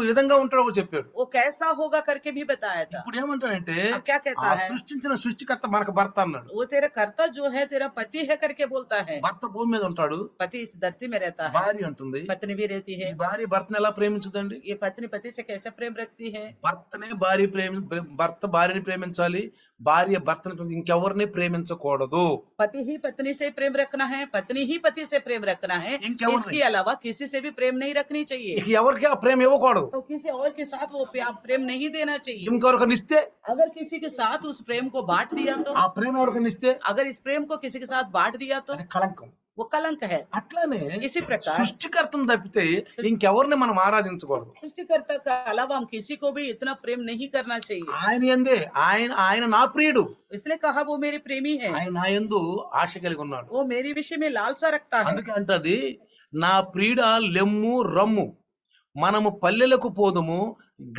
విధంగా ఉంటాడో కూడా చెప్పాడు. वो कैसा होगा करके भी बताया था। ఇప్పుడు ఏమంటాడంటే, अब क्या कहता ఆ है? సృష్టించిన సృష్టికర్త మనకు భర్త అన్నాడు. वो तेरा कर्ता जो है तेरा पति है करके बोलता है। భర్త భూమి మీద ఉంటాడు, पति इस धरती में रहता है, భార్య ఉంటుంది. पत्नी भी रहती है। ఈ భార్య భర్తను ఎలా ప్రేమించదండి? ये पत्नी पति से कैसे प्रेम रखती है? భర్తనే భర్త భార్యని ప్రేమించాలి, భార్య భర్తని ఇంకెవరిని ప్రేమించకూడదు. पति ही पत्नी से प्रेम रखना है, पत्नी ही पति से प्रेम रखना है। इनके और इसके नहीं। अलावा किसी से भी प्रेम नहीं रखनी चाहिए। ఇక ఎవరికి ఆ ప్రేమ ఇవ్వకూడదు. तो किसी और के साथ वो प्रेम नहीं देना चाहिए। ఇంకెవరికైనా ఇస్తే, अगर किसी के साथ उस प्रेम को बांट दिया तो, ఆ ప్రేమ ఎవరికైనా ఇస్తే अगर इस प्रेम को किसी के साथ बांट दिया तो అది కళంకం. वो कलंक है। అట్లానే इसी प्रकार సృష్టికర్తను తప్పితే ఇంకెవరిని మనం ఆరాధించకూడదు. सृष्टिकर्ता का अलावा हम किसी को भी इतना प्रेम नहीं करना चाहिए। ఆయన యందే, ఆయన నా ప్రియుడు, इसलिए कहा वो मेरे प्रेमी है, ఆయన నా యందు ఆశ కలిగి ఉన్నాడు. वो मेरे विषय में लालसा रखता है। అందుకే అంటది, నా ప్రియుడ లెమ్ము రమ్ము, మనము పల్లెలకు పోదుము,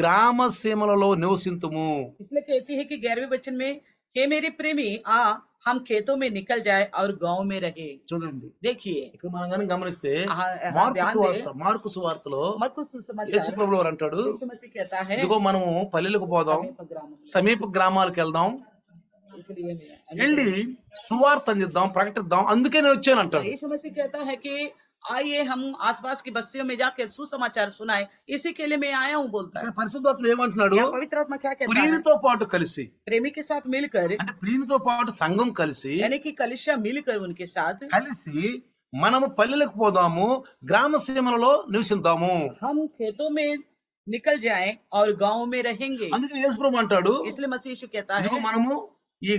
గ్రామ సీమలలో నివసింతుము. इसलिए कहती है कि 11वें वचन में, हे मेरे प्रेमी आ हम खेतों में निकल जाए और गांव में रहे। చూడండి, देखिए ఇక్కడ మనం కానీ గమనిస్తే हाँ, ध्यान दे। మార్కు సువార్తలో मरकुस सुसमाचार యేసు ప్రభువు వారు అంటాడు, यीशु मसीह कहता है, ఇదిగో మనము పల్లెలకు పోదాం, समीप ग्राम में। సమీప గ్రామాలకు వెళ్దాం, इसलिए వెళ్ళి సువార్త అందిద్దాం, ప్రకటిద్దాం, అందుకే నేను వచ్చాను అంటాడు. यीशु मसीह कहता है कि आइए हम आसपास की बस्तियों में जाकर सुसमाचार सुनाए, इसी के लिए मैं आया हूँ बोलता है। పరిశుద్ధాత్ముడు ఏమంటున్నాడు? यहाँ पवित्र आत्मा क्या कहता है? ప్రియునితో పాటు కలిసి, प्रेमी के साथ मिलकर, అంటే ప్రియునితో పాటు సంఘం కలిసి यानी कि कलिसिया मिलकर उनके साथ కలిసి మనము పల్లెలకు పోదాము, గ్రామ సీమలలో నివసిద్దాము. हम खेतों में निकल जाएं और गांव में रहेंगे। అందుకే యేసు ప్రభు అంటాడు, इसलिए मसीह यीशु कहता ఇదిగో है, మనము ఈ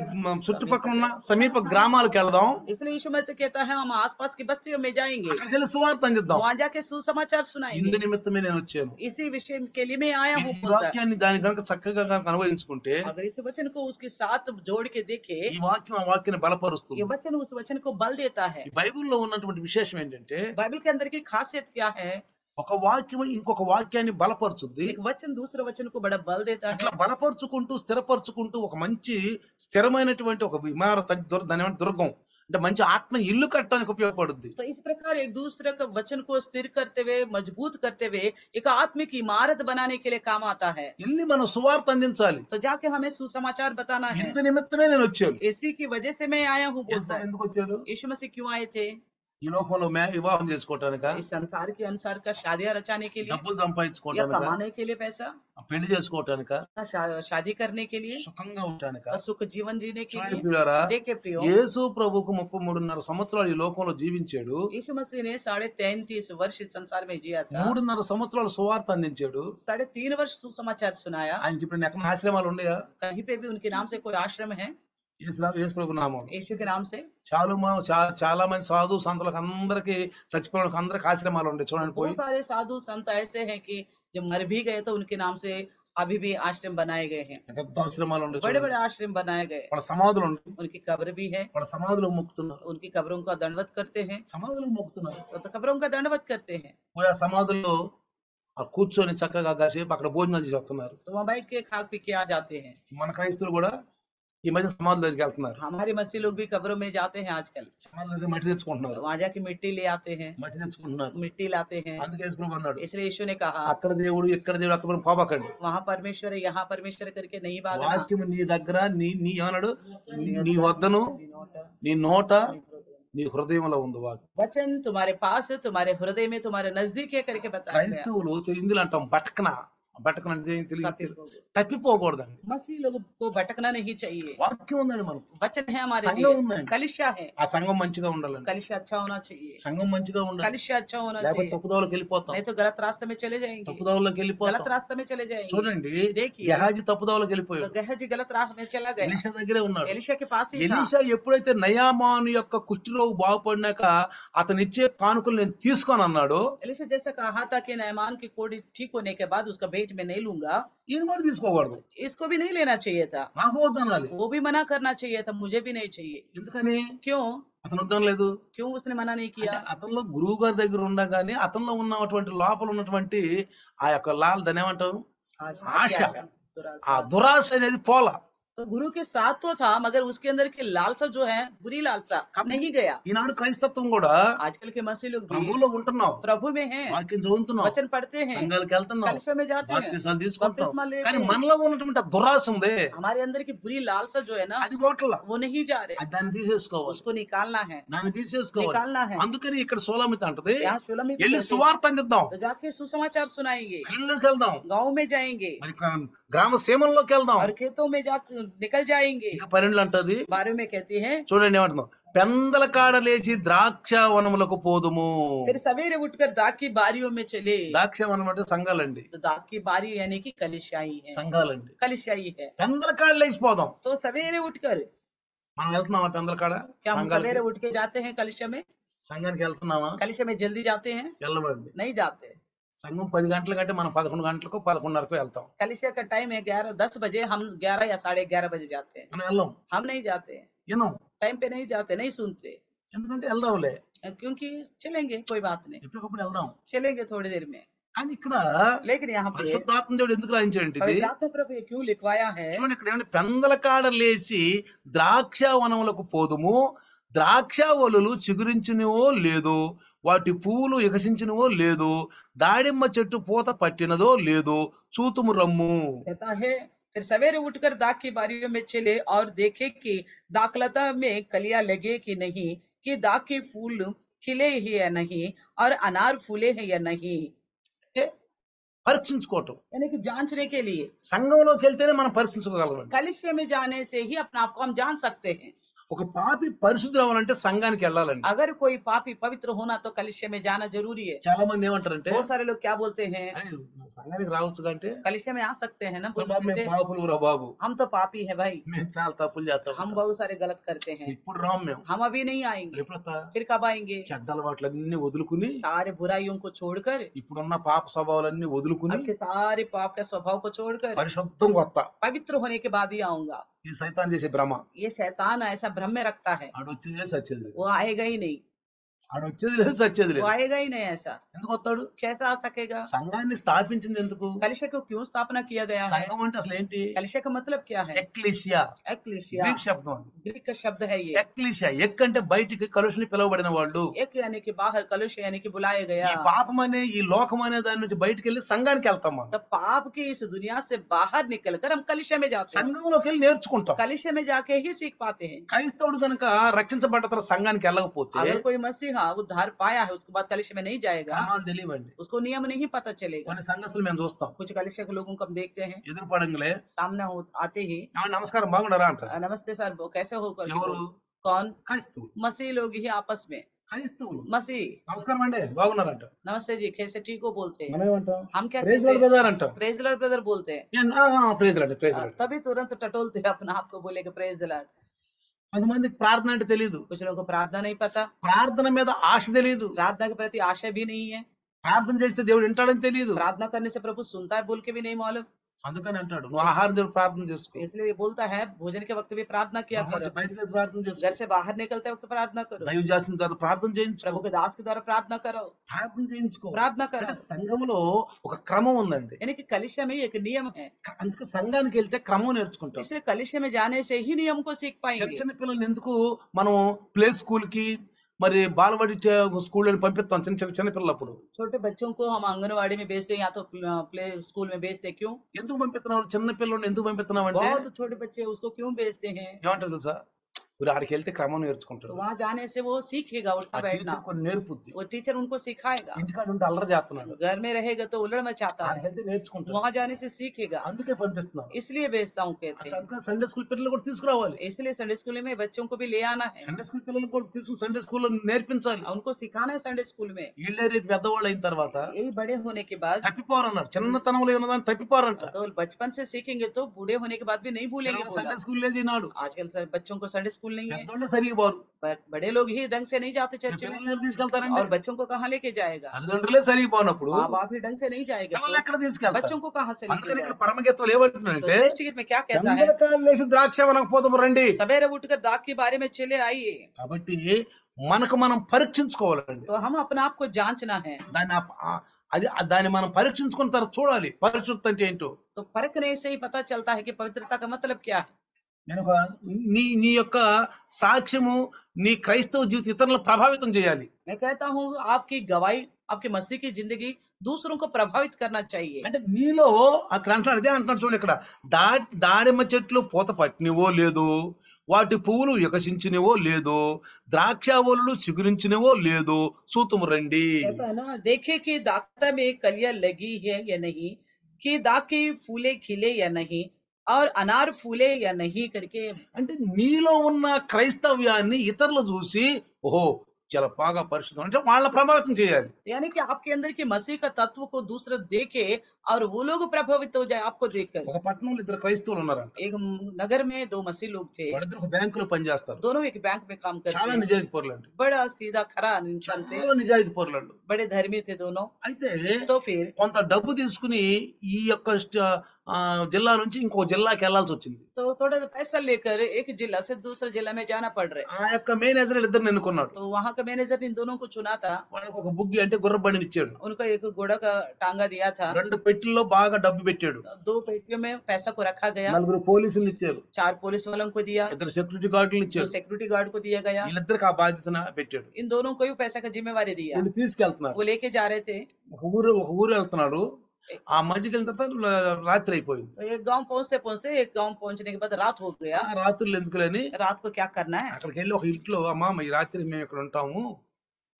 చుట్టుపక్కల ఉన్న సమీప గ్రామాలకు వెళ్దాం, इसलिए यीशु मसीह कहता है हम आसपास की बस्तियों में जाएंगे, అక్కడికి వెళ్ళి సువార్త అందిద్దాం. वहां जाके सुसमाचार ఇందు सुनाएंगे। నిమిత్తమే నేను వచ్చాను. इसी विषय के लिए मैं आया हूँ ఈ बोलता है। వాక్యాన్ని దాని కనుక చక్కగా కనుక అనుభవించుకుంటే, अगर इस वचन को उसके साथ जोड़ के देखे, ఈ వాక్యం ఆ వాక్యాన్ని బలపరుస్తుంది. ये वचन उस वचन को बल देता है। ఈ బైబిల్లో ఉన్నటువంటి విశేషం ఏంటంటే, बाइबल के अंदर की खासियत क्या है? ఒక వాక్యం ఇంకొక వాక్యాన్ని బలపరుచుద్ది. एक वचन दूसरे वचन को बड़ा बल देता है। అట్లా బలపరుచుకుంటూ స్థిరపరుచుకుంటూ ఒక మంచి స్థిరమైనటువంటి ఒక ఇమారత, దాని దుర్గం అంటే మంచి ఆత్మ ఇల్లు కట్టడానికి ఉపయోగపడుద్ది. तो इस प्रकार एक दूसरे का वचन को स्थिर करते हुए, मजबूत करते हुए एक आत्मिक इमारत बनाने के लिए काम आता है। వెళ్ళి మనం సువార్త అందించాలి. तो जाके हमें सुसमाचार बताना है। ఇంత నిమిత్తమే నేను వచ్చాను. इसी की वजह से मैं आया हूँ बोलता है। ఎందుకు వచ్చాడు? यीशु मसीह क्यों आए थे? ఈ లోకంలో వివాహం చేసుకోవటానిక, इस संसार के अनुसार का शादियां रचाने के लिए, డబ్బులు या సంపాదించుకోవటానిక, कमाने के लिए पैसा, పెళ్లి చేసుకోవటానిక, शादी करने के लिए, సుఖంగా ఉండటానిక. सुख जीवन जीने के लिए। ప్రియులారా, देखे प्रियो, యేసు ప్రభువుకు 33.5 సంవత్సరాలు ఈ లోకంలో జీవించాడు. यीशु मसीह ने 33.5 वर्ष इस संसार में जिया था। 3.5 संవత్సరాలు సువార్త అందించాడు. 3.5 वर्ष सुसमाचार सुनाया। ఆయనకి ఇప్పుడు ఎక్కడ ఆశ్రమాలు ఉన్నాయా? कहीं पे भी उनके नाम से कोई आश्रम है? యేసు ప్రభు నామం. यीशु के नाम से చాలా మంది సాధు సంతులకు అందరికి చచ్చిపోయిన అందరికి ఆశ్రమాలు ఉండే చూడండి పోయి. बहुत सारे साधु संत ऐसे हैं कि जब मर भी गए तो उनके नाम से अभी भी आश्रम बनाए गए हैं। పెద్ద ఆశ్రమాలు ఉండే बड़े बड़े आश्रम बनाए गए। వాళ్ళ సమాధులు ఉండే, उनकी कब्र भी है, వాళ్ళ సమాధులకు మొక్కుతున్నారు, उनकी कब्रों का दंडवत करते हैं, సమాధులకు మొక్కుతున్నారు. तो कब्रों का दंडवत करते हैं। పోయి ఆ సమాధుల్లో ఆ కూర్చొని చక్కగా కాసేపు అక్కడ భోజనాలు చేసి వస్తున్నారు. तो वहाँ बैठ के खा पी के आ जाते हैं। మన క్రైస్తవులు కూడా ఈ మధ్య సమాధుల దగ్గరికి వెళ్తున్నారు, हमारे मसीह लोग भी कब्रों में जाते हैं आजकल, సమాధుల దగ్గర మట్టి తెచ్చుకుంటున్నారు, वहां जाके मिट्टी ले आते हैं, మట్టి తెచ్చుకుంటున్నారు. मिट्टी लाते हैं। అందుకే యేసు ప్రభు అన్నాడు, इसलिए यीशु ने कहा అక్కడ దేవుడు ఇక్కడ దేవుడు అక్కడ మనం పోబాకండి. वहां परमेश्वर है यहाँ परमेश्वर करके नहीं भागना। వాక్యం నీ దగ్గర నీ ఏమన్నాడు, నీ వద్దను నీ నోట నీ హృదయంలో ఉంది వాక్యం. वचन तुम्हारे पास है, तुम्हारे हृदय में, तुम्हारे नजदीक है करके बताया गया। క్రైస్తవులు హిందీలో అంటాం బటకన, బటకన అంటే ఏం తెలియదు, తప్పిపోకూడదండి. मसीह लोगों को भटकना नहीं चाहिए। వాక్యం ఉందండి మనకు, वचन है हमारे संगम लिए, ఉందండి. कलिशा है, ఆ సంఘం మంచిగా ఉండాలండి, कलिशा अच्छा होना चाहिए, సంఘం మంచిగా ఉండాలి, कलिशा अच्छा होना లేకపోతే चाहिए, తప్పుదోవలోకి వెళ్ళిపోతాం, नहीं तो गलत रास्ते में चले जाएंगे, తప్పుదోవలోకి गलत వెళ్ళిపోతాం. रास्ते में चले जाएंगे। చూడండి, देखिए గెహాజీ తప్పుదోవలోకి तो వెళ్ళిపోయాడు, गहजी गलत राह में चला गया, ఎలీషా దగ్గరే ఉన్నాడు. एलिशा के पास ही था। ఎలీషా ఎప్పుడైతే నయామాను యొక్క కుష్ఠరోగి బాగుపడినాక అతను ఇచ్చే కానుకలు నేను తీసుకొని అన్నాడు, एलिशा जैसा कहा था कि नयमान की कोड़ी ठीक होने के बाद उसका भेंट में नहीं लूंगा, ఈయన కూడా తీసుకోకూడదు, इसको भी नहीं लेना चाहिए था, నాకు వద్దనాలి. वो भी मना करना चाहिए था, मुझे भी नहीं चाहिए। ఎందుకని क्यों అతను వద్దనలేదు? क्यों उसने मना नहीं किया? అంటే అతనిలో గురువు గారి దగ్గర ఉండగానే అతనిలో ఉన్నటువంటి లోపల ఉన్నటువంటి ఆ యొక్క దాన్ని ఏమంటారు, ఆశ, ఆ దురాశ అనేది పోలా. तो गुरु के साथ तो था मगर उसके अंदर की लालसा जो है बुरी लालसा नहीं गया। ఈనాడు క్రైస్తత్వం కూడా आजकल के मसीह लोग भी ప్రభువులో ఉంటున్నాం, प्रभु में हैं, వాక్యం చదువుతున్నాం, वचन पढ़ते हैं, సంఘాలకు వెళ్తున్నాం, कलिशा में जाते हैं, బాప్తిసాలు తీసుకుంటాం, बपतिस्मा लेते కానీ हैं। మనలో ఉన్నటువంటి ఆ దురాశ ఉంది, हमारे अंदर की बुरी लालसा जो है ना అది పోట్ల, वो नहीं जा रहे, దాన్ని తీసేసుకోవాలి, उसको निकालना है, దాన్ని తీసేసుకోవాలి. निकालना है। అందుకని ఇక్కడ సోలమిత అంటది, यहाँ शुलमित వెళ్ళి कहते हैं, సువార్త అందిద్దాం, तो जाके सुसमाचार सुनाएंगे, ఇళ్ళకి వెళ్దాం, गाँव में जाएंगे మరి గ్రామ సీమల్లోకి వెళ్దాం. और खेतों में जा निकल जाएंगे। ఇక 12 అంటది, बारे में कहती है చూడండి ఏమంటున్నాం, పెందల కాడ లేచి ద్రాక్ష వనములకు పోదుము. फिर सवेरे उठकर दाग की बारियों में चले। ద్రాక్ష వనం అంటే సంఘాలండి, तो दाग की बारी यानी कि कलिशाई है, సంఘాలండి. कलिशाई है। పెందల కాడ లేచిపోదాం. तो सवेरे उठकर మనం వెళ్తున్నామా పెందల కాడ? क्या हम సంఘాలకి, सवेरे उठ के जाते हैं कलिशा में? సంఘానికి వెళ్తున్నామా? कलिशा में जल्दी जाते हैं? వెళ్ళమండి. नहीं जाते। సంఘం 10 గంటల కంటే మనం 11 గంటలకు 11:30కు వెళ్తాం. कलिशा का टाइम है 11-10 बजे, हम 11 या 11:30 बजे जाते हैं। మనం వెళ్ళాం, हम नहीं जाते, వినం, टाइम पे नहीं जाते, नहीं सुनते, ఎందుకంటే వెళ్దాంలే, क्योंकि चलेंगे कोई बात नहीं, ఎప్పటికప్పుడు వెళ్దాం. चलेंगे थोड़ी देर में। కానీ ఇక్కడ लेकिन यहाँ पे పరిశుద్ధాత్మ దేవుడు ఎందుకు రాయించాడంటే ఇది पवित्र प्रभु ये क्यों लिखवाया है? చూడండి, ఇక్కడ ఏమంటే పెందల కాడ లేచి ద్రాక్ష వనములకు పోదుము, ద్రాక్ష వలులు చిగురించినవో లేదో, వాటి పువ్వులు వికసించినవో లేదో, దాడిమ్మ చెట్టు పూత పట్టినదో లేదో చూతుము రమ్ము. कहता है फिर सवेरे उठकर दाग की बारियों में चले और देखे कि दाखलता में कलियां लगे कि नहीं, कि दाग के फूल खिले हैं या नहीं, और अनार फूले हैं या नहीं, అంటే పరీక్షించుకోవటం. यानी कि जांचने के लिए। సంఘంలోకి వెళ్తేనే మనం పరీక్షించుకోగలం. कलिशे में जाने से ही अपने आप को हम जान सकते हैं। ఒక పాపి పరిశుద్ధుడు అవ్వాలంటే సంఘానికి వెళ్ళాలండి. अगर कोई पापी पवित्र होना तो कलिशे में जाना जरूरी है। చాలా మంది ఏమంటారంటే, बहुत सारे लोग क्या बोलते हैं, "అరే, సంఘానికి రావచ్చు అంటే कलिशे में आ सकते हैं ना, బాబు మేము పాపులు రా బాబు, हम तो पापी है भाई, మేము చాలా తప్పులు చేస్తాం, हम बहुत सारे गलत करते हैं, ఇప్పుడు రాము మేము, हम अभी नहीं आएंगे, ఎప్పుడొస్తా फिर कब आएंगे? చెడ్డ అలవాట్లన్నీ వదులుకుని, सारे बुराइयों को छोड़कर, ఇప్పుడున్న పాప స్వభావాలన్నీ వదులుకుని आपके सारे पाप के स्वभाव को छोड़कर పరిశుద్ధంగా వస్తా. पवित्र होने के बाद ही आऊंगा। ఈ సైతాన్ చేసే భ్రమ, ये शैतान ऐसा भ्रम में रखता है, ఆడొచ్చేది లేదు సచ్చేది లేదు, वो आएगा ही नहीं, ఆడొచ్చేది లేదు సచ్చేది वो లేదు. आएगा ही नहीं। ऐसा ఎందుకు వస్తాడు? कैसा आ सकेगा? సంఘాన్ని స్థాపించింది ఎందుకు? कलिशा को क्यों स्थापना किया गया है? సంఘం అంటే అసలు ఏంటి? कलिशा का मतलब क्या है? ఎక్లీషియా, एक्लीसिया గ్రీక్ శబ్దం అది. ग्रीक का शब्द है ये। ఎక్లీషియా, ఎక్ అంటే బయటికి, కలుషుని పిలువబడిన వాళ్ళు. एक यानी कि बाहर, कलुष यानी कि बुलाया गया। ఈ పాపం అనే ఈ లోకం అనే దాని నుంచి బయటికి వెళ్ళి సంఘానికి వెళ్తాం మనం. तब पाप की इस दुनिया से बाहर निकलकर हम कलिशा में जाते हैं, సంఘంలోకి వెళ్ళి నేర్చుకుంటాం. कलिशा में जाके ही सीख पाते हैं। క్రైస్తవుడు కనుక రక్షించబడ్డ తర్వాత సంఘానికి వెళ్ళకపోతే अगर कोई मसीहा उद्धार पाया है उसके बाद कलिशा में नहीं जाएगा, క్రమాలు తెలియవండి. उसको नियम नहीं पता चलेगा। కొన్ని సంఘస్థులు మేము చూస్తాం, कुछ कलिशा के लोगों को हम देखते हैं, ఎదురు పడంగలే सामने आते ही నమస్కారం బాగున్నారా అంటారు. नमस्ते सर, वो कैसे हो करके ఎవరు? कौन? క్రైస్తవులు. मसीह लोग ही आपस में, క్రైస్తవులు मसीह నమస్కారం అండి బాగున్నారంట. नमस्ते जी कैसे ठीक हो बोलते हैं। మనం ఏమంటాం? हम क्या ప్రైజ్ कहते లార్డ్ हैं? బ్రదర్ అంటాం. प्रेज द लॉर्ड ब्रदर बोलते हैं। Praise lord, praise lord. तभी तुरंत टटोलते हैं अपने आप को, बोलेगा प्रेज द लॉर्ड। కొంతమందికి ప్రార్థన అంటే తెలియదు, कुछ लोगों को प्रार्थना नहीं पता, ప్రార్థన మీద ఆశ తెలియదు, प्रार्थना के प्रति आशा भी नहीं है, ప్రార్థన చేస్తే దేవుడు వింటాడని తెలియదు. प्रार्थना करने से प्रभु सुनता है बोल के भी नहीं मालूम। అందుకని అంటాడు నువ్వు ఆహారం తిని ప్రార్థన చేసుకో, इसलिए ये बोलता है भोजन के वक्त भी प्रार्थना किया గృహం करो, నుంచి బయటకు వెళ్ళి ప్రార్థన घर చేసుకో, से बाहर निकलते वक्त प्रार्थना करो, దైవ చేసిన తర్వాత ప్రార్థన చేయించుకో, प्रभु के दास के द्वारा प्रार्थना करो, ప్రార్థన చేయించుకో. प्रार्थना అంటే करो। సంఘములో ఒక క్రమం ఉందండి. यानी कि कलिशा में एक नियम है, అందుకే సంఘానికి వెళ్తే క్రమం నేర్చుకుంటాం. इसलिए कलिशा में जाने से ही नियम को सीख చిన్న पाएंगे। చిన్న పిల్లల్ని ఎందుకు మనం ప్లే స్కూల్ కి మరి బాలబడి స్కూల్ అని పంపిస్తాం చిన్న చిన్న చిన్న పిల్లలు. అప్పుడు छोटे बच्चों को हम आंगनवाड़ी में भेजते हैं या तो प्ले स्कूल में भेजते हैं, क्यों? ఎందుకు పంపిస్తున్నావు చిన్న పిల్లల్ని ఎందుకు పంపిస్తున్నావు అంటే बहुत छोटे बच्चे उसको क्यों भेजते हैं? ఏమంటారు తెలుసా, మీరు ఆడికి వెళ్తే క్రమం तो నేర్చుకుంటాడు. वहां जाने से वो सीखेगा ఆ उठना बैठना, టీచర్ కొన్ని నేర్పుద్ది. वो टीचर उनको सिखाएगा। ఇంటికాడ ఉంటే అల్లరి చేస్తున్నాడు, घर में रहेगा तो उलड़ मचाता ఆడికి है, వెళ్తే నేర్చుకుంటాడు. वहां जाने से सीखेगा, అందుకే పంపిస్తున్నాం. इसलिए भेजता हूँ कहते हैं। అందుకని సండే స్కూల్ పిల్లలు కూడా తీసుకురావాలి. इसलिए संडे स्कूल में बच्चों को भी ले आना है, సండే స్కూల్ పిల్లలు కూడా తీసుకుని సండే స్కూల్లో నేర్పించాలి. उनको सिखाना है संडे स्कूल में। వీళ్ళే రేపు పెద్దవాళ్ళు అయిన తర్వాత यही बड़े होने के बाद, తప్పిపోరన్నారు. చిన్నతనంలో ఉన్నదాన్ని తప్పిపోరంట. तो बचपन से सीखेंगे तो बूढ़े होने के बाद भी नहीं भूलेंगे बोला। సండే స్కూల్ లేదు ఈనాడు. आजकल बच्चों को संडे स्कूल नहीं है, పెద్దోళ్ళు సరిగి పోరు, बड़े लोग ही ढंग से नहीं जाते चर्च में, పిల్లలు తీసుకెళ్తారండి. और बच्चों को कहाँ लेके जाएगा? తల్లిదండ్రులే సరిగి పోనప్పుడు माँ बाप ही ढंग से नहीं जाएगा పిల్లలు तो ఎక్కడ తీసుకెళ్తారు? बच्चों को कहाँ से लेके అందుకని ఇక్కడ जाएगा? పరమగీతంలో तो ఏమంటున్నాడంటే श्रेष्ठ गीत में क्या कहता है? గంగలకాయలు లేచి ద్రాక్ష వనకపోతాము రండి. सवेरे उठकर दाग के बारे में चले आइए। కాబట్టి మనకు మనం పరీక్షించుకోవాలండి. तो हम अपने आप को जांचना है, దాన్ని మనం పరీక్షించుకున్న తర్వాత చూడాలి పరిశుద్ధత అంటే ఏంటో. तो परखने से ही पता चलता है कि पवित्रता का मतलब क्या है। నేను నీ యొక్క సాక్ష్యము నీ క్రైస్తవ జీవితం ఇతరులను ప్రభావితం చేయాలి. मैं कहता हूँ आपकी गवाही, आपकी मसीह की जिंदगी दूसरों को प्रभावित करना चाहिए। అంటే నీలో అక్కడ అంటాడు, అదే అంటున్నాడు చూడండి ఇక్కడ, దాడిమ్మ చెట్లు పూత పట్టినవో లేదో, వాటి పువ్వులు వికసించినవో లేదో, ద్రాక్షావళులు చిగురించినవో లేదో చూతుము రండి. कहता है ना, देखे कि दाख्ता में कलियां लगी है या नहीं, कि दाख के फूले खिले या नहीं, और अनार फूले या नहीं करके। అంటే నీలో ఉన్న క్రైస్తవ్యాన్ని ఇతరులు చూసి ఓహో చాలా బాగా పరిశుద్ధం అంటే వాళ్ళ ప్రభావితం చేయాలి. यानी कि आपके अंदर की मसीह का तत्व को दूसरे देखे और वो लोग प्रभावित हो जाए आपको देखकर। ఒక పట్టణంలో ఇద్దరు క్రైస్తవులు ఉన్నారంట. एक नगर में दो मसीह लोग थे, వాళ్ళిద్దరు ఒక బ్యాంకులో పనిచేస్తారు. दोनों एक बैंक में काम करते చాలా हैं, నిజాయితీ పరులండి, बड़ा सीधा खरा इंसान थे, చాలా నిజాయితీ పరులండు. बड़े धर्मी थे दोनों। అయితే तो फिर కొంత డబ్బు తీసుకుని ఈ యొక్క జిల్లా నుంచి ఇంకో జిల్లాకి వెళ్లాల్సి వచ్చింది. तो थोड़ा पैसा लेकर एक जिला से दूसरे जिला में जाना पड़ रहा है। ఆ యొక్క మేనేజర్ ఇద్దరు ఎన్నుకున్నాడు. तो वहाँ का मैनेजर इन दोनों को चुना था, వాళ్ళకి ఒక బుగ్గి అంటే గుర్ర బండిని ఇచ్చాడు. उनको एक घोड़ा का टांगा दिया था, 2 పెట్టెల్లో బాగా డబ్బు పెట్టాడు. 2 पेटियों में पैसा को रखा गया, 4 పోలీసులు ఇచ్చారు, 4 पुलिस वालों को दिया, 2 సెక్యూరిటీ గార్డులు 2 ఇచ్చారు. सिक्योरिटी गार्ड को दिया गया, వీళ్ళిద్దరికి ఆ బాధ్యతను పెట్టాడు. इन दोनों को भी पैसा का जिम्मेवारी दिया। వీళ్ళు తీసుకెళ్తున్నారు. वो लेके जा रहे थे, ఒక ఊరు వెళ్తున్నాడు. ఆ మధ్యకి వెళ్ళిన తర్వాత రాత్రి అయిపోయింది. तो एक गांव पहुंचते पहुंचते एक गांव पहुंचने के बाद रात हो गया। ఆ రాత్రులు ఎందుకులని रात को क्या करना है? అక్కడికి వెళ్ళి ఒక ఇంట్లో అమ్మా ఈ రాత్రి మేము ఇక్కడ ఉంటాము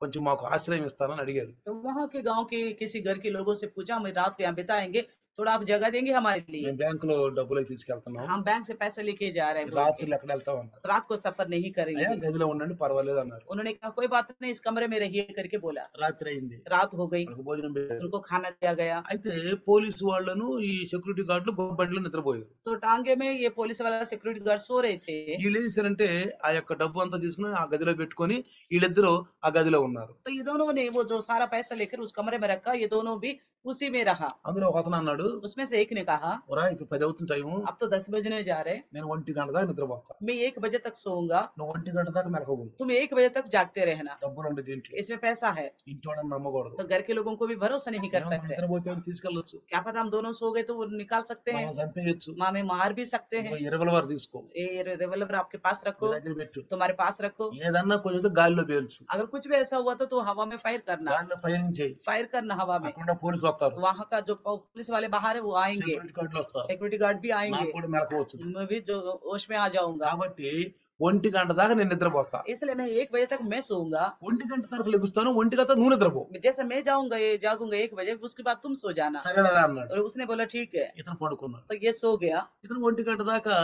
కొంచెం మాకు ఆశ్రయం ఇస్తానని అడిగారు. तो वहाँ के गांव के किसी घर के लोगों से पूछा, हम रात को यहाँ बिताएंगे, थोड़ा आप जगह देंगे हमारे लिए? మేము బ్యాంకులో డబ్బులు తీసుకెళ్తున్నాం, हम बैंक से पैसे लेके जा रहे हैं बोल के। రాత్రులు ఎక్కడ వెళ్తాం అన్నారు. रात को सफर नहीं అయ్యా करेंगे। గదిలో ఉండండి పర్వాలేదు అన్నారు. उन्होंने कहा कोई बात नहीं, इस कमरे में रहिए करके बोला। రాత్రి అయింది, रात हो गई, వాళ్ళకి భోజనం పెట్టారు. उनको खाना दिया गया। అయితే పోలీసు వాళ్ళను ఈ సెక్యూరిటీ గార్డులు బండిలో నిద్రపోయారు. तो टांगे में ये पुलिस वाला सिक्योरिटी गार्ड सो रहे थे। వీళ్ళు ఏం చేశారంటే ఆ యొక్క డబ్బు అంతా తీసుకుని ఆ గదిలో పెట్టుకొని వీళ్ళిద్దరూ ఆ గదిలో ఉన్నారు. तो ये दोनों ने वो जो सारा पैसा लेकर उस कमरे में रखा, ये दोनों भी उसी में रहा। అందులో ఒక అతను అన్నాడు, उसमें से एक ने कहा, ఒరా ఇప్పుడు 10 అవుతుంది టైము, अब तो 10 बजने जा रहे, నేను 1 గంట దాకా నిద్రపోతా, मैं 1 बजे तक सोऊंगा, నువ్వు 1 గంట దాకా మెలకువలు. तुम 1 बजे तक जागते रहना। డబ్బులు ఉండే దీంట్లో इसमें पैसा है, ఇంటి వాళ్ళని నమ్మకూడదు. तो घर के लोगों को भी भरोसा नहीं कर सकते। నిద్రపోతే తీసుకెళ్ళొచ్చు, क्या पता हम दोनों सो गए तो वो निकाल सकते हैं, మనం చంపేయచ్చు. माँ में मार भी सकते हैं। 20 వారు తీసుకో, ये रिवॉल्वर आपके पास నీ रखो, దగ్గర పెట్టు, तुम्हारे पास रखो। ఏదన్నా కొంచెం గాలిలో పేల్చు, अगर कुछ भी ऐसा हुआ तो हवा में फायर करना, గాలిలో ఫైరింగ్ చేయి. फायर करना हवा में। అక్కడ పోలీసులు వస్తారు, वहाँ का जो पुलिस वाले बाहर है वो आएंगे, సెక్యూరిటీ గార్డులు వస్తారు, सिक्योरिटी गार्ड भी आएंगे, నాకు కూడా మెలకువచ్చు. मैं भी जो होश में आ जाऊंगा। కాబట్టి 1 గంట దాకా నేను నిద్రపోతా. इसलिए मैं 1 बजे तक मैं सोऊंगा, 1 గంట తర్వాత లెగుస్తాను, 1 గంట నువ్వు నిద్రపో. जैसे मैं जाऊंगा ये जागूंगा 1 बजे, उसके बाद तुम सो जाना। సరేనా అన్నాడు. और उसने बोला ठीक है, ఇతను పడుకున్నాడు. तो ये सो गया। ఇతను 1 గంట దాకా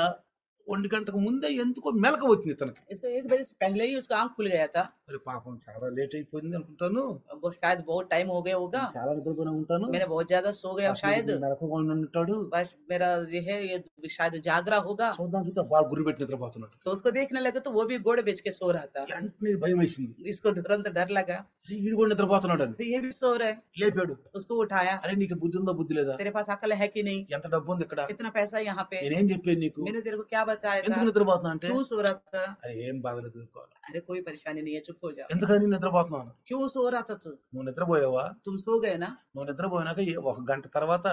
1 గంటకు ముందే ఎందుకో మెలక వచ్చింది ఇతనికి. इसको 1 बजे से पहले ही उसका आंख खुल गया था। మరి పాపం చాలా లేట్ అయిపోయింది అనుకుంటాను, वो शायद बहुत टाइम हो गया होगा, చాలా నిద్రపోయిన ఉంటాను, मैंने बहुत ज्यादा सो गया शायद, మెలకువగా ఉంటాడు. बस मेरा ये है, ये शायद जागरा होगा। చూద్దాం చూద్దాం బాగా గురి పెట్టి నిద్రపోతున్నాడు. तो उसको देखने लगे तो वो भी गोड़ बेच के सो रहा था। వెంటనే భయం వేసింది, इसको तुरंत डर लगा, వీడు కూడా నిద్రపోతున్నాడు అని. तो ये भी सो रहा है। లేపాడు, उसको उठाया, అరే నీకు బుద్ధి ఉందా బుద్ధి లేదా, तेरे पास अकल है कि नहीं, ఎంత డబ్బు ఉంది ఇక్కడ, कितना पैसा यहाँ पे, నేనేం చెప్పాను నీకు, मैंने तेरे को क्या बताया ఎందుకు था, నిద్రపోతున్నా అంటే, क्यों सो रहा था। అరే ఏం బాధలేదు తీసుకోవాలి, अरे कोई परेशानी नहीं है, चुप हो जाओ। ఎందుకని నిద్రపోతున్నాను, क्यों सो रहा था तू, నువ్వు నిద్రపోయావా, तुम सो गए ना। నువ్వు నిద్రపోయినాక ఒక గంట తర్వాత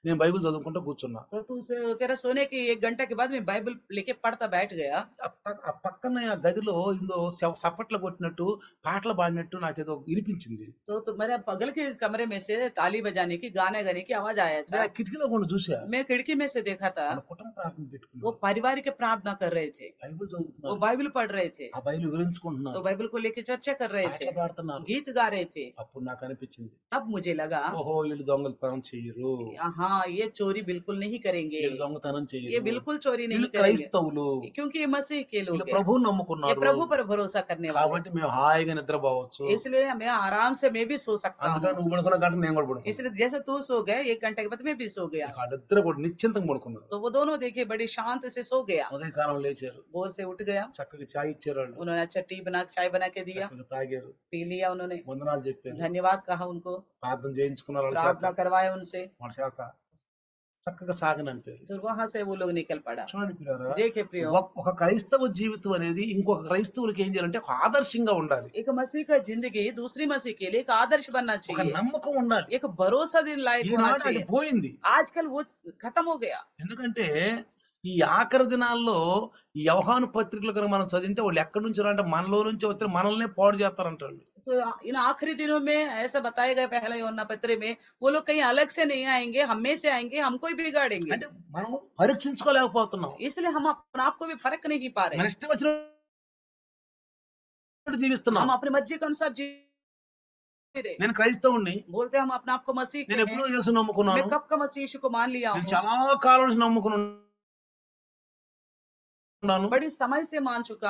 నేను బైబిల్ చదువుకుంటూ కూర్చున్నా. तो तेरा सोने के 1 घंटे के बाद मैं बाइबल लेके पढ़ता बैठ गया। ఆ పక్కన ఆ గదిలో ఇందో సప్పట్లు కొట్టినట్టు పాటలు పాడినట్టు నాకేదో వినిపించింది. तो मेरे बगल के कमरे में से ताली बजाने की, गाने गाने की आवाज आया था। నేను కిటికీలో కొన్ని చూసా, मैं खिड़की में से देखा था, వాళ్ళ కుటుంబ ప్రార్థన वो పెట్టుకున్నారు, परिवार के प्रार्थना कर रहे थे, బైబిల్ वो చదువుతున్నారు, बाइबल पढ़ रहे थे, ఆ బైబిల్ तो వివరించుకుంటున్నారు, बाइबल को लेके चर्चा कर रहे थे, పాటలు పాడుతున్నారు. गीत गा रहे थे। అప్పుడు నాకు అనిపించింది, तब मुझे लगा, ఓహో వీళ్ళు దొంగతనం చెయ్యరు, हाँ ये चोरी बिल्कुल नहीं करेंगे, వీళ్ళు దొంగతనం ये చెయ్యరు, बिल्कुल चोरी नहीं వీళ్ళు करेंगे, క్రైస్తవులు, क्योंकि ये मसीह के लोग వీళ్ళు हैं, ప్రభువుని ये నమ్ముకున్నారు, प्रभु पर भरोसा करने वाले కాబట్టి మేము హాయిగా నిద్రపోవచ్చు. हैं। इसलिए मैं आराम से मैं भी सो सकता అందుకని हूँ। నువ్వు పడుకున్న గంట నేను కూడా పడుకున్నాను. इसलिए जैसे तू सो गए 1 घंटे के बाद मैं भी सो गया। వాళ్ళిద్దరు కూడా నిశ్చింతంగా పడుకున్నారు. तो वो दोनों देखिए बड़ी शांत से सो गया, ఉదయకాలం లేచారు, भोर से उठ गया, చక్కగా చాయ్ ఇచ్చారు, వాళ్ళు उन्होंने अच्छा टी बना चाय बना के दिया, చక్కగా తాగారు, पी लिया, उन्होंने వందనాలు చెప్పారు, धन्यवाद कहा, उनको ప్రార్థన చేయించుకున్నారు, వాళ్ళ చేత प्रार्थना करवाया उनसे, వాళ్ళ చేత చక్కగా సాగనంపారు. फिर वहां से वो लोग निकल पड़ा। చూడండి పిల్లరా, देखे प्रियो, ఒక క్రైస్తవ జీవితం అనేది ఇంకొక క్రైస్తవులకి ఏం చేయాలంటే ఒక ఆదర్శంగా ఉండాలి, एक मसीह का जिंदगी दूसरी मसीह के लिए एक आदर्श बनना ఒక चाहिए, నమ్మకం ఉండాలి. एक भरोसा दिन लायक होना ఈనాడు అది चाहिए। పోయింది, आजकल वो खत्म हो गया, ఎందుకంటే ఈ ఆఖరి దినాల్లో ఈ యోహాను పత్రికలు కనుక మనం చదివితే వాళ్ళు ఎక్కడి నుంచి అంటే మనలో నుంచి వస్తే మనల్నే పాడు చేస్తారంటారు. तो इन आखिरी दिनों में ऐसा बताया गया पहले यूहन्ना पत्र में, वो लोग कहीं अलग से नहीं आएंगे, हम में से आएंगे, हमको ही बिगाड़ेंगे। అంటే మనం పరీక్షించుకోలేకపోతున్నాం, इसलिए हम अपने आप को भी फर्क नहीं पा रहे, మన ఇష్టం వచ్చినట్టు జీవిస్తున్నాం. हम अपनी मर्जी के अनुसार जी रहे, నేను క్రైస్తవుణ్ణి, बोलते हम अपने आप को मसीह నేను के ఎప్పుడో हैं। యేసు నమ్ముకున్నాను, मैं कब का मसीह यीशु को मान लिया నేను हूँ, చాలా కాలం నుంచి నమ్ముకున్నాను, बड़ी समय से मान चुका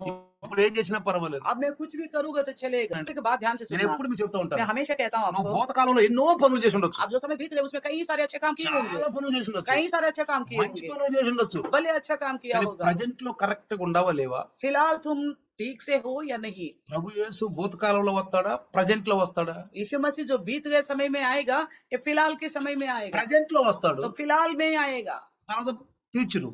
हूँ, ఇప్పుడు ఏం చేసినా పర్వాలేదు. अब मैं कुछ भी करूंगा तो चलेगा। एक बात ध्यान से నేను सुनना, ఎప్పుడు మీకు చెప్తా मैं ఉంటాను, हमेशा कहता हूँ నువ్వు आपको, భూతకాలంలో ఎన్నో పనులు చేసి ఉండొచ్చు, आप जो समय बीत गए उसमें कई सारे अच्छे काम किए होंगे, చాలా పనులు చేసి ఉండొచ్చు, कई सारे अच्छा काम किए మంచి होंगे, పనులు చేసి ఉండొచ్చు, भले अच्छा काम किया కానీ होगा। ప్రజెంట్ లో కరెక్ట్ గా ఉండవా లేవా? फिलहाल तुम ठीक से हो या नहीं? ప్రభు యేసు భూతకాలంలో వస్తాడా, ప్రజెంట్ లో వస్తాడా? यीशु मसीह जो बीत गए समय में आएगा या फिलहाल के समय में आएगा? ప్రజెంట్ లో వస్తాడు, तो फिलहाल में आएगा, తర్వాత ఫ్యూచర్,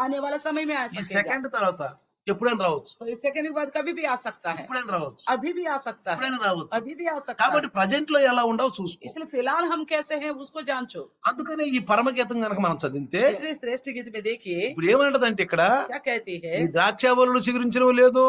आने वाला समय में आ ఈ सकेगा। సెకండ్ తర్వాత ఎప్పుడైనా రావచ్చు, तो इस सेकंड के बाद कभी भी आ सकता है, ఎప్పుడైనా రావచ్చు, अभी भी आ सकता है, ఎప్పుడైనా రావచ్చు. अभी भी आ सकता కాబట్టి है। ప్రజెంట్ లో ఎలా ఉండవు చూసుకో. इसलिए फिलहाल हम कैसे हैं उसको जांचो। అందుకనే ఈ పరమగీతం కనుక మనం చదివితే इसलिए श्रेष्ठ गीत में देखिए ఇప్పుడు ఏమంటదంటే ఇక్కడ, क्या कहती है, ఈ ద్రాక్షావళులు చిగురించినవో లేదో,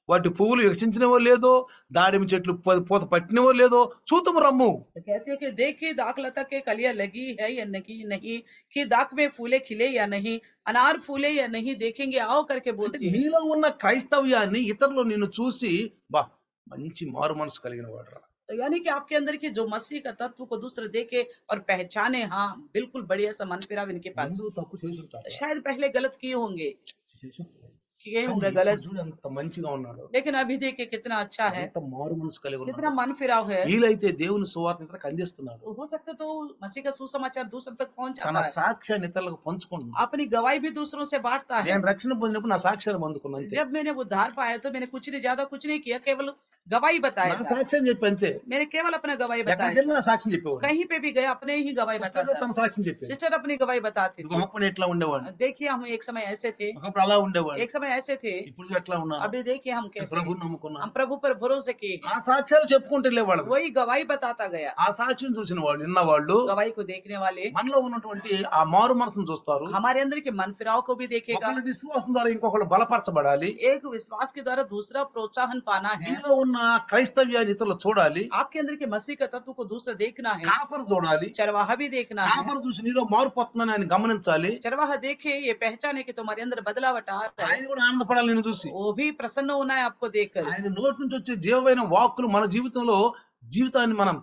వాటి పువ్వులు వికసించినవో లేదో, దాడిమ చెట్లు పూత పట్టినవో లేదో చూతము రమ్ము. तो कहती है कि देखिए दाखलता के कलियां लगी है या नहीं, कि दाख में फूले खिले या नहीं, अनार फूले या नहीं, देखेंगे आओ करके बोलती है। నీలో ఉన్న క్రైస్తవ్యాన్ని ఇతరులు నిన్ను చూసి బా మంచి మారు మనసు కలిగిన వాడురా, तो यानी कि आपके अंदर की जो मसीह का तत्व को दूसरे देखे और पहचाने, हाँ बिल्कुल बढ़िया सा मन फिराव इनके पास, ముందు తప్పు చేసి ఉంటాడు, शायद पहले गलत किए होंगे, చేసి ఉంటాడు. किए होंगे కానీ गलत, ఇప్పుడు చూడు ఎంత మంచిగా ఉన్నాడు, लेकिन अभी देखिए कितना अच्छा है, ఎంత మారు మనసు కలిగి कितना ఉన్నాడు. मन फिराव है। వీలైతే దేవుని సువార్త ఇతరులకు అందిస్తున్నాడు, तो हो सकता तो मसीह का सुसमाचार दूसरों तक पहुंच తన जाता है, సాక్ష్యాన్ని ఇతరులకు పంచుకుంటున్నాడు. अपनी गवाही भी दूसरों से बांटता है। నేను రక్షణ పొందినప్పుడు నా సాక్ష్యాన్ని పొందుకున్నా అంతే, जब मैंने उद्धार पाया तो मैंने कुछ नहीं ज्यादा कुछ नहीं किया, केवल गवाही बताया నా था, సాక్ష్యం చెప్పి అంతే. मैंने केवल अपना गवाही ఎక్కడికి बताया, వెళ్ళి నా సాక్ష్యం చెప్పేవాడు, कहीं पे भी गए अपने ही गवाही చక్కగా बताता, తన సాక్ష్యం చెప్పేది. सिस्टर अपनी गवाही बताती थी। ఒకప్పుడు ఎట్లా ఉండేవాడు, देखिए हम एक समय ऐसे थे, ఒకప్పుడు అలా ఉండేవాడు, एक समय ऐसे थे, ఇప్పుడు ఎట్లా ఉన్నాను, अभी देखिए हम कैसे ప్రభు हैं। నమ్ముకున్నా. हम प्रभु पर भरोसे किए हैं। ఆ సాక్ష్యాలు చెప్పుకుంటూ వెళ్ళేవాళ్ళు, वही गवाही बताता गया, ఆ సాక్ష్యం చూసిన వాళ్ళు విన్న వాళ్ళు गवाही को देखने वाले మనలో ఉన్నటువంటి ఆ మారు మనసును చూస్తారు. हमारे अंदर के मन फिराव को भी देखेगा। ఒకళ్ళ విశ్వాసం ద్వారా ఇంకొకళ్ళు బలపరచబడాలి, एक विश्वास के द्वारा दूसरा प्रोत्साहन पाना है, నీలో ఉన్న క్రైస్తవ్యాన్ని ఇతరులు చూడాలి, आपके अंदर के मसीह का तत्व को दूसरा देखना है, కాపరు చూడాలి, चरवाहा भी देखना है। కాపరు చూసి నీలో మార్పు వస్తుందని ఆయన గమనించాలి, चरवाहा देखे ये पहचाने कि तुम्हारे अंदर बदलावट आ रहा है, ఆయన కూడా ఆనందపడాలి నిన్ను చూసి. वो भी प्रसन्न होना है आपको देखकर। ఆయన నోటి నుంచి వచ్చే జీవమైన వాక్కులు మన జీవితంలో జీవితాన్ని మనం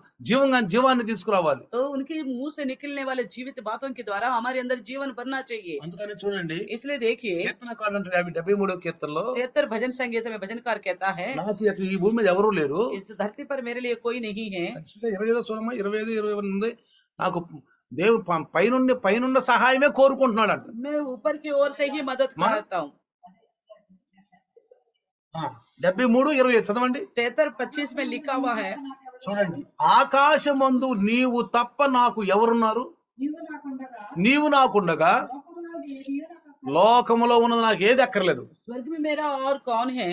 జీవాన్ని తీసుకురావాలి. तो उनके मुंह से निकलने वाले जीवित बातों के द्वारा हमारे अंदर जीवन भरना चाहिए। అందుకని చూడండి, इसलिए देखिए కీర్తనకారుడు అంటాడు 73వ కీర్తనలో, 73 भजन संगीत में भजनकार कहता है, నాకు ఈ భూమి మీద ఎవరూ లేరు. इस धरती पर मेरे लिए कोई नहीं है। 25 చూడమ్మా, 25, 28 ఉంది. నాకు దేవుడు పైనున్న సహాయమే కోరుకుంటున్నాడు అంట. मैं ऊपर की ओर से ही मदद चाहता हूँ। 73, 28 చదవండి. 73, 25 में लिखा हुआ है, చూడండి, ఆకాశమందు నీవు తప్ప నాకు ఎవరున్నారు? నీవు నాకుండగా లోకములో ఉన్నది నాకు ఏది అక్కర్లేదు. स्वर्ग में मेरा और कौन है?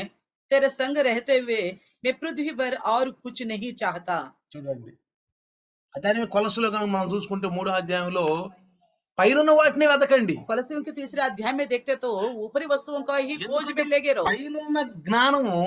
तेरे संग रहते हुए मैं पृथ्वी पर और कुछ नहीं चाहता। చూడండి, అదే కొలసలో కనుక మనం చూసుకుంటే 3వ అధ్యాయంలో పైనున్న వాటిని వెతకండి. కొలస్సీయుల के 3 अध्याय में देखते तो ऊपरी वस्तुओं का ही खोज में लगे रहो। పైనున్న జ్ఞానము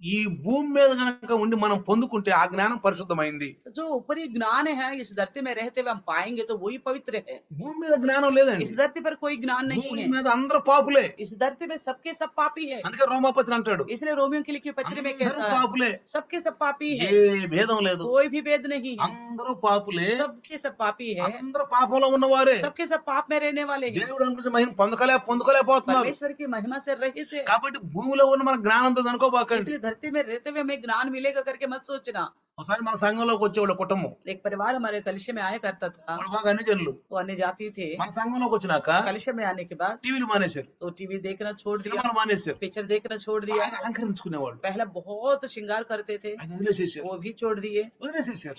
ఈ భూమి మీద గనక ఉండి మనం పొందుకుంటే ఆ జ్ఞానం పరిశుద్ధమైంది. जो ऊपरी ज्ञान है इस धरती में रहते हुए हम पाएंगे तो वही पवित्र है। భూమి మీద జ్ఞానం లేదండి. इस धरती पर कोई ज्ञान नहीं భూమి है। మీద అందరూ పాపులే. इस धरती में सबके सब पापी है। అందుకే రోమాపత్రి అంటాడు, इसलिए रोमियो की लिखी पत्री में అందరూ कहता है పాపులే, सबके सब पापी है, ఏ భేదం లేదు, कोई भी भेद नहीं है। అందరూ పాపులే, सबके सब पापी है, అందరూ పాపంలో ఉన్నవారే. सबके सब पाप में रहने वाले हैं। దేవుడు అనుకున్న మహిమ పొందలేకపోతున్నారు. परमेश्वर की महिमा से रहित है। కాబట్టి భూమిలో ఉన్న మన జ్ఞానంతో అనుకోబాకండి. इसलिए धरती में रहते हुए हमें ज्ञान मिलेगा करके मत सोचना। ఒకసారి మన సంఘంలోకి వచ్చేవాళ్ళ కుటుంబం, एक परिवार हमारे कलिशे में आया करता था, వాళ్ళు బాగా అన్ని జనులు. वो अन्य जाति थे। మన సంఘంలోకి వచ్చినాక कलिशे में आने के बाद టీవీలు మానేశారు, तो टीवी देखना छोड़ दिया, సినిమాలు మానేశారు, पिक्चर देखना छोड़ दिया। బాగా అలంకరించుకునేవాళ్ళు, पहला बहुत श्रृंगार करते थे, అది వదిలేసేసారు, वो भी छोड़ दिए,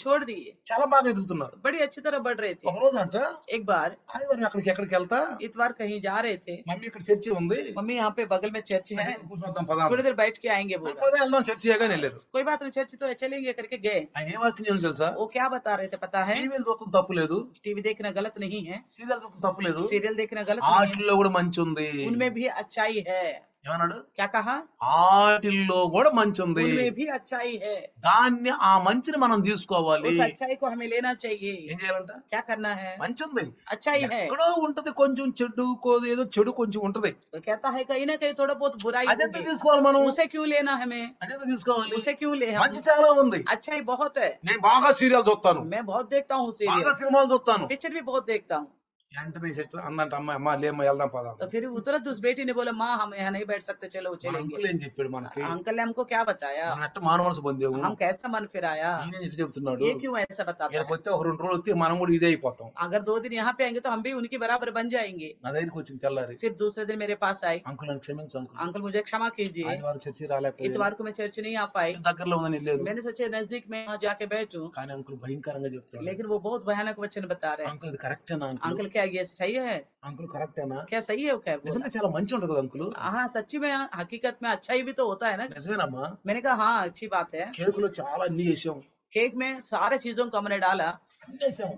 छोड़ दिए। చాలా బాగా ఎదుగుతున్నారు. बड़ी अच्छी तरह बढ़ रहे थे। ఒక రోజు అంట एक बार ఆదివారం ఎక్కడికి వెళ్తా, इतवार कहीं जा रहे थे, మమ్మీ ఇక్కడ చర్చి ఉంది, मम्मी यहाँ पे बगल में चर्च है, కూర్చోద్దాం పదా, थोड़ी देर बैठ के आएंगे। बोला పదే వెళ్దాం చర్చి కానీ వెళ్ళారు. कोई बात नहीं, चर्च तो चलेंगे करके गए। ఆయన ఏ వాక్యం తెలుసా, वो क्या बता रहे थे पता है? టీవీలు చూడటం తప్పు లేదు, टीवी देखना गलत नहीं है, సీరియల్ చూడటం తప్పు లేదు, सीरियल देखना गलत नहीं है, ఆటిల్లో కూడా మంచి ఉంది. उनमें भी अच्छाई है। ఏమన్నాడు? क्या कहा? ఆటిల్లో కూడా మంచి ఉంది. उनमें भी अच्छाई है। దాన్ని ఆ మంచిని మనం తీసుకోవాలి. उस अच्छाई को हमें लेना चाहिए। ఏం చేయాలంట? क्या करना है? మంచి ఉంది, अच्छाई है। ఎక్కడో ఉంటది కొంచెం చెడు, ఏదో చెడు కొంచెం ఉంటది, तो कहता है कहीं ना कहीं थोड़ा बहुत बुराई అదెంత होगी, తీసుకోవాలి మనం? उसे क्यों लेना हमें? అదెంత తీసుకోవాలి? उसे क्यों ले हम? మంచి చాలా ఉంది. अच्छाई बहुत है। నేను బాగా సీరియల్ చూస్తాను, मैं बहुत देखता हूँ బాగా सीरियल, సినిమాలు చూస్తాను. पिक्चर भी बहुत देखता हूँ। వెంటనే సిస్టర్ అందంట, అమ్మ లేమ్మ వెళ్దాం పదా. तो फिर तुरंत उस बेटी ने बोला माँ हम यहाँ नहीं बैठ सकते, चलो అంకుల్ चलेंगे। ఏం చెప్పాడు మనకి? अंकल ने हमको क्या बताया? మనం ఎట్ట మానవ మనసు పొందేము, हम कैसा मन फिराया? ఈయన ఎట్ట చెప్తున్నాడు? ये क्यों ऐसा बताता ఇక్కడికి है? వస్తే ఒక 2 రోజులు వస్తే మనం కూడా ఇదే అయిపోతాం. अगर 2 दिन यहाँ पे आएंगे तो हम भी उनके बराबर बन जाएंगे। నా దగ్గరికి వచ్చింది తెల్లారి, फिर दूसरे दिन मेरे पास आए, అంకుల్ నన్ను క్షమించు అంకుల్, अंकल मुझे क्षमा कीजिए, ఆదివారం చర్చి రాలేకపోయింది, इतवार को मैं चर्च नहीं आ पाई। దగ్గరలో ఉందని వెళ్ళలేదు. मैंने सोचा नजदीक में वहाँ जाके बैठूं, కానీ అంకుల్ భయంకరంగా చెప్తాడు. लेकिन वो बहुत भयानक वचन बता रहे हैं। అంకుల్ ఇది కరెక్టేనా? అంకుల్ अंकल क्या ये सही है? అంకుల్ కరెక్టేనా? क्या सही है? वो क्या बोला? నిజంగా చాలా మంచి ఉంటది కదా అంకుల్? हाँ सच्ची में हकीकत में अच्छाई भी तो होता है ना। నిజమేనమ్మా. मैंने कहा हाँ अच्छी बात है। కేకులో చాలా అన్ని వేసాం, केक में सारे चीजों को हमने डाला, అన్ని వేసాం,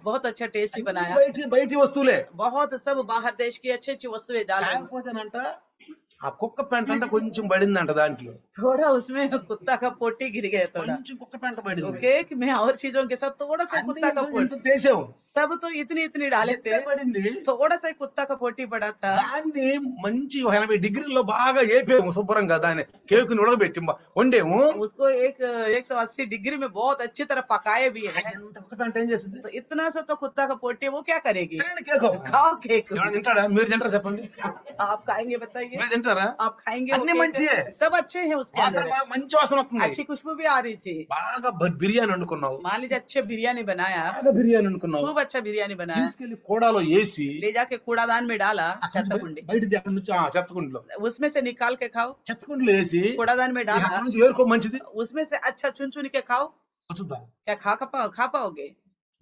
बहुत अच्छा टेस्टी बनाया, బయటి వస్తువులే. बहुत सब बाहर देश की अच्छी अच्छी वस्तुएं डाली। కాకపోతేనంట ఆ కుక్క పెంట అంటే కొంచెం పడిందంట దాంట్లో, थोड़ा उसमें कुत्ता का पोटी गिर गया थोड़ा, కొంచెం కుక్క పెంట तो పడింది. केक में और चीजों के साथ थोड़ा सा कुत्ता का पोटी, ఇంత దేశం सब तो इतनी इतनी डाले थे, పడింది. थोड़ा सा कुत्ता का पोटी पड़ा था। దాన్ని మంచి 80 డిగ్రీల్లో బాగా ఏపేము శుభ్రంగా, దాన్ని కేకుని ఉడకబెట్టి వండేము. उसको 180 डिग्री में बहुत अच्छी तरह पकाए भी है। ఎంత కుక్క పెంట ఏం చేస్తుంది? तो इतना सा तो कुत्ता का पोटी वो क्या करेगी? తినండి కేకు. खाओ केक। ఎవరైనా తింటాడా? మీరు తింటారా చెప్పండి? आप खाएंगे बताइए? మీరు తింటారా? आप खाएंगे? अन्य वो केक? मंची है। सब अच्छे हैं उसके వాసన अंदर, బాగా మంచి వాసన వస్తుంది. अच्छी खुशबू भी आ रही थी। బాగా బిర్యానీ వండుకున్నావు, मान लीजिए अच्छे बिरयानी बनाया, బాగా బిర్యానీ వండుకున్నావు, खूब अच्छा बिरयानी बनाया, తీసుకెళ్లి కోడాలో వేసి ले जाके कूड़ादान में डाला, చెత్తకుండి, బయట అక్కడ నుంచి చెత్తకుండిలో उसमें से निकाल के खाओ, చెత్తకుండిలో వేసి कूड़ादान में डाला, అక్కడ నుంచి ఏరుకో మంచిది. उसमें से अच्छा चुन चुन के खाओ, వచ్చుద్దా? क्या खा पाओगे?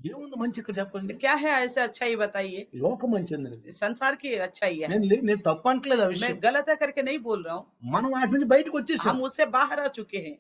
ఏముంది మంచి ఇక్కడ చెప్పండి? क्या है ऐसे अच्छा ही बताइए? లోకం మంచిది. संसार की अच्छाई है। నేను తప్పు అంటలేదు ఆ मैं విషయం. गलत है करके नहीं बोल रहा हूँ, మనం వాటి నుంచి బయటకు వచ్చేసాం. हम उससे बाहर आ चुके हैं।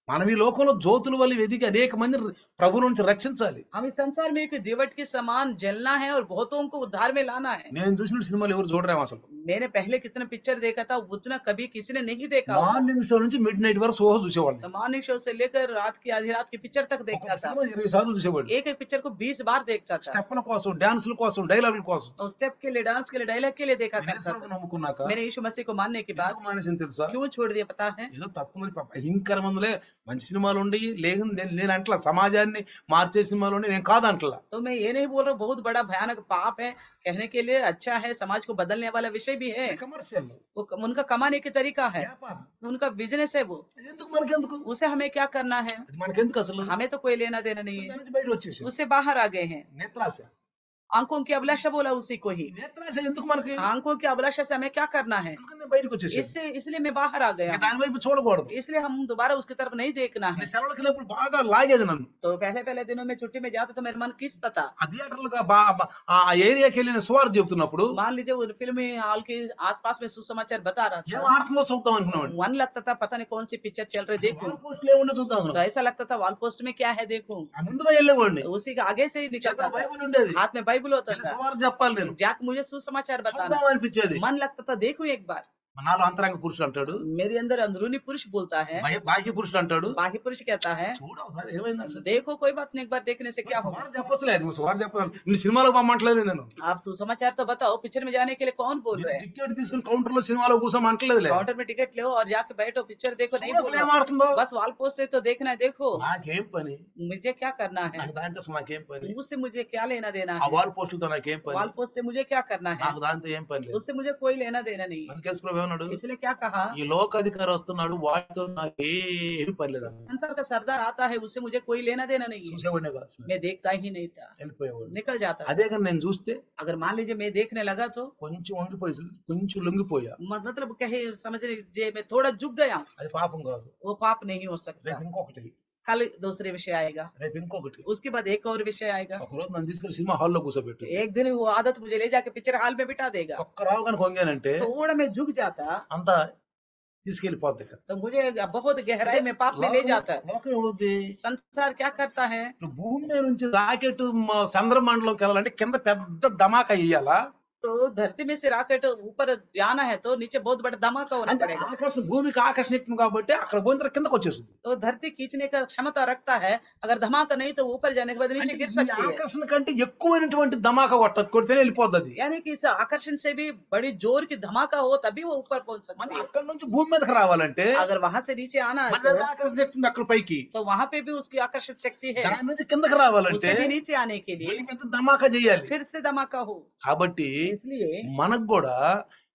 మనం ఈ లోకంలో జ్యోతుల వల్ల వెదికి అనేక మంది ప్రభువు నుంచి రక్షించాలి. हम इस संसार में एक दिवट के समान जलना है और बहुतों को उद्धार में लाना है। నేను చూసిన సినిమాలు ఎవరు చూడరేమో అసలు. मैंने पहले कितना पिक्चर देखा था उतना कभी किसी ने नहीं देखा होगा। మార్నింగ్ షో నుంచి మిడ్ నైట్ వరకు సోహ చూసేవాళ్ళు. तो मॉर्निंग शो से लेकर रात की आधी रात की पिक्चर तक देखता था, సినిమా 20 సార్లు చూసేవాళ్ళు. एक एक पिक्चर को 20 बार देखता था। స్టెప్పుల కోసం, డాన్సుల కోసం, డైలాగుల కోసం. और स्टेप के लिए, डांस के लिए, डायलॉग के लिए देखा करता था। నమ్ముకున్నాక मैंने यीशु मसीह को मानने के बाद ఎందుకు మానేసింది తెలుసా? क्यों छोड़ दिया पता है? ఏదో తప్పు భయంకర మందులే మంచి సినిమాలు ఉండయి లేదు నేను అంటలా సమాజాన్ని మార్చే సినిమాలు ఉండి నేను కాదంటలా तो मैं ये नहीं बोल रहा हूँ बहुत बड़ा भयानक पाप है, कहने के लिए अच्छा है, समाज को बदलने वाला विषय भी है। కమర్షియల్ उनका कमाने की तरीका है, వ్యాపారం उनका बिजनेस है वो, ఎందుకు మనకెందుకు उसे हमें क्या करना है? అది మనకెందుకు అసలు हमें तो कोई लेना देना नहीं है। దాని నుంచి బయట వచ్చేసి उससे बाहर आ गए हैं। నేత్రాశ आंखों की अभिलाषा बोला उसी को ही। నేత్రాశ ఎందుకు మనకి आंखों की अभिलाषा से हमें क्या करना है? అందుకని నేను బయటకు వచ్చేసి इसलिए मैं बाहर आ गया हूँ। దాని వైపు చూడకూడదు इसलिए हम दोबारा उसकी तरफ नहीं देखना है। నేను సెలవులకి వెళ్ళినప్పుడు బాగా లాగేది నన్ను तो पहले दिनों में छुट्टी में जाता तो मेरा मन खींचता था। ఆ థియేటర్లుగా ఆ ఏరియాకి వెళ్ళిన సువార్ చెబుతున్నప్పుడు मान लीजिए वो फिल्म हॉल के आसपास में सुसमाचार बता रहा ఏం था, ఆటలో చూద్దాం అనుకున్నాడు मन लगता था पता नहीं कौन सी पिक्चर चल रही देखूं। పోస్టులు ఏముండో చూద్దాం तो అనుకున్నాడు. ऐसा लगता था वॉल पोस्ट में क्या है देखूं। ఆ ముందుగా వెళ్ళేవాడిని तो उसी के आगे से ही निकलता చేతిలో था, బైబిల్ ఉండేది हाथ में बाइबल होता వెళ్ళి था, సువార్ చెప్పాలి నేను जाके मुझे सुसमाचार बताना। చూద్దాం అనిపించేది मन लगता था देखूं एक बार। నాలో అంతరంగ పురుషుడు అంటాడు मेरे अंदर अंदरूनी पुरुष बोलता है, బాహ్య పురుషుడు అంటాడు बाह्य पुरुष कहता है చూడు ఒకసారి ఏమైంది అసలు देखो कोई बात नहीं, एक बार देखने से क्या होगा। సువార్ చెప్పొచ్చులే నువ్వు సువార్ చెప్పాలి నీ సినిమాలకు పంపట్లేదు నేను आप सुसमाचार तो बताओ, पिक्चर में जाने के लिए कौन बोल रहे हैं? టికెట్ తీసుకుని కౌంటర్ లో సినిమాలో కూర్చోమంటలేదులే काउंटर में टिकट लो और जाके बैठो पिक्चर देखो, नहीं बोल అసలు रहा। ఏమాడుతుందో बस वॉल पोस्ट है तो देखना है देखो। నాకేం పని मुझे क्या करना है? నాకు దాంతో అసలు నాకేం పని उससे मुझे क्या लेना देना ఆ है? వాల్ పోస్టులతో నాకేం పని वॉल पोस्ट से मुझे क्या करना है? నాకు దాంతో ఏం పని లేదు उससे मुझे कोई लेना देना नहीं है। అందుకే ప్రభు ఏమన్నాడు इसलिए क्या कहा, ఈ లోకాధికారి వస్తున్నాడు వాటితో నాకు ఏమి పని లేదు అన్నాడు. संसार का सरदार आता है उससे मुझे कोई लेना देना नहीं है। చూసేవాడినే కాదు అసలు. मैं देखता ही नहीं था, వెళ్ళిపోయేవాడు निकल जाता था। అదే కానీ నేను చూస్తే अगर मान लीजिए मैं देखने लगा तो కొంచెం వంగిపోయి కొంచెం లొంగిపోయా मतलब कहे समझ लीजिए मैं थोड़ा झुक गया, అది పాపం కాదు वो पाप नहीं हो सकता। రేపు ఇంకొకటి कल दूसरे विषय आएगा, రేపు ఇంకొకటి उसके बाद एक और विषय आएगा। ఒక రోజు నన్ను తీసుకెళ్లి సినిమా హాల్లో కూర్చోబెట్టు एक दिन वो आदत मुझे ले जाके पिक्चर हॉल में बिठा देगा, ఒక్క రావు కనుక వంగానంటే थोड़ा मैं झुक जाता అంతా తీసుకెళ్లిపోద్ది ఇక్కడ. तो मुझे बहुत गहराई में पाप में ले जाता है। లోకం ఏమవుద్ది संसार क्या करता है, ఇప్పుడు భూమి మీద నుంచి రాకెట్ చంద్రమండలంకి వెళ్ళాలంటే కింద పెద్ద ధమాకా ఇయ్యాలా तो धरती में से रॉकेट ऊपर जाना है तो नीचे बहुत बड़ा धमाका होना అంటే पड़ेगा। ఆకర్షణ భూమికి ఆకర్షణ ఎక్కువ కాబట్టి అక్కడ పోయిన తర్వాత కిందకు వచ్చేస్తుంది तो धरती खींचने का क्षमता रखता है, अगर धमाका नहीं तो ऊपर जाने के बाद नीचे అంటే गिर ఈ सकती है। ఆకర్షణ కంటే ఎక్కువైనటువంటి ధమాకా కొడితేనే వెళ్ళిపోద్ది అది यानी कि इस आकर्षण से भी बड़ी जोर की धमाका हो तभी वो ऊपर पहुंच మరి सकती है। అక్కడ నుంచి భూమి మీదకి రావాలంటే अगर वहां से नीचे आना है మళ్ళీ అది ఆకర్షణ శక్తి అక్కడ పైకి तो वहां पे भी उसकी आकर्षण शक्ति है, దాని నుంచి కిందకి రావాలంటే उससे भी नीचे आने के लिए మళ్ళీ పెద్ద ధమాకా చేయాలి फिर से धमाका हो। కాబట్టి इसलिए మనకు కూడా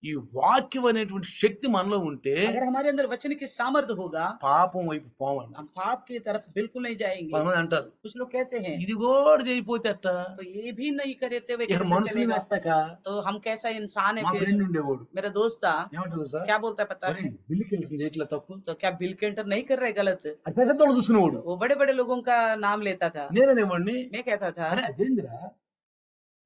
ఈ వాక్యం అనేటువంటి శక్తి మనలో ఉంటే अगर हमारे अंदर वचन की सामर्थ्य होगा పాపం వైపు పోవండి हम पाप की तरफ बिल्कुल नहीं जाएंगे। కొంతమంది అంటారు कुछ लोग कहते हैं ఇది కూడా చేయిపోతే అట్ట तो ये भी नहीं करते हुए ఇక कैसे మనుషులు चलेगा? అట్టక तो हम कैसा इंसान है మా फिर? ఫ్రెండ్ ఉండేవాడు मेरा दोस्त था, ఏమంటారు సార్ क्या बोलता है पता है? బిల్లుకి వెళ్తుంది చేయట్లే తప్పు तो क्या बिल क्लिंटन नहीं कर रहे गलत? అది పెద్దోళ్ళు చూసుకునేవాడు वो बड़े बड़े लोगों का नाम लेता था। నేనేవాడిని मैं कहता था అరే అదేందిరా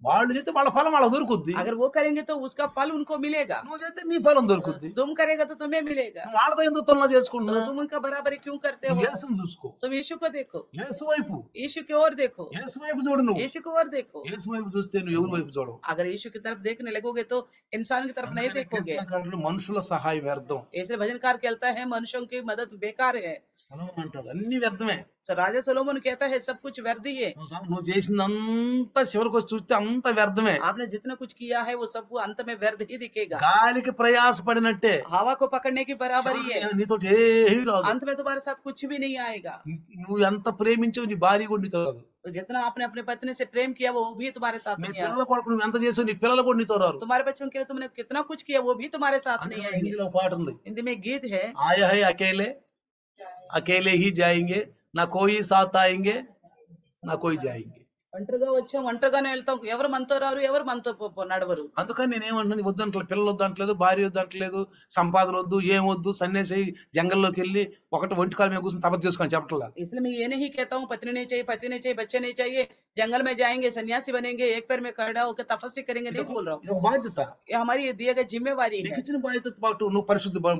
వాళ్ళు చేస్తే వాళ్ళ ఫలం వాళ్ళ దొరుకుద్ది अगर वो करेंगे तो उसका फल उनको मिलेगा, నువ్వు చేస్తే నీ ఫలం దొరుకుద్ది तुम करेगा तो तुम्हें मिलेगा। నువ్వు వాళ్ళతో ఎందుకు తులన तो చేసుకుంటున్నా तुम उनका बराबरी क्यों करते हो? యేసుని చూసుకో तुम यीशु को देखो, యేసు వైపు यीशु की ओर देखो, యేసు వైపు చూడు నువ్వు यीशु की ओर देखो। యేసు వైపు చూస్తే నువ్వు ఎవరి వైపు చూడవు अगर यीशु की तरफ देखने लगोगे तो इंसान की तरफ नहीं देखोगे। కీర్తనకారులు మనుషుల సహాయం వ్యర్థం ऐसे भजनकार कहता है मनुष्यों की मदद बेकार है। సొలొమోను అంటాడు అన్ని వ్యర్థమే तो राजा सोलोमन कहता है सब कुछ व्यर्थ ही है। నువ్వు చేసిందంతా చివరికి వచ్చి చూస్తే అంత వ్యర్థమే आपने जितना कुछ किया है वो सब अंत में व्यर्थ ही दिखेगा, గాలికి ప్రయాసపడినట్టే हवा को पकड़ने की बराबर ही है। నీతో ఏమీ రాదు अंत में तुम्हारे साथ कुछ भी नहीं आएगा। నువ్వు ఎంత ప్రేమించావు నీ భార్య కూడా నీతో రాదు तो जितना आपने अपने पत्नी से प्रेम किया वो भी तुम्हारे साथ నీ नहीं आएगा। పిల్లల కొరకు నువ్వు ఎంత చేసావు నీ పిల్లలు కూడా నీతో రారు तुम्हारे बच्चों के लिए तुमने कितना कुछ किया वो भी तुम्हारे साथ नहीं అందుకే आएंगे। హిందీలో ఒక పాట ఉంది हिंदी में गीत है, आया है अकेले अकेले ही जाएंगे ना कोई साथ आएंगे ना कोई जाएंगे ఒంటరిగా వచ్చాం ఒంటరిగానే వెళ్తాం, ఎవరు మనతో రారు ఎవరు మనతో నడవరు। అందుకని నేనేమంటున్నాను వద్దంటలేదు పిల్లలు వద్దంటలేదు భార్య వద్దంటలేదు సంపాదన వద్దు ఏమొద్దు సన్యాసి జంగల్లోకి వెళ్ళి ఒకటి ఒంటి కాలు మీద కూర్చొని తపస్సు చేసుకొని చెప్పట్లా इसलिए मैं ये नहीं कहता हूँ पत्नी नहीं चाहिए, पति नहीं चाहिए, बच्चे नहीं चाहिए, जंगल में जाएंगे सन्यासी बनेंगे एक पैर में खड़ा होकर तपस्या करेंगे, नहीं बोल रहा हूँ। ఇది ఒక బాధ్యత ये हमारी दिया गया जिम्मेवारी నీకు है। ఇచ్చిన బాధ్యత పాటు నువ్వు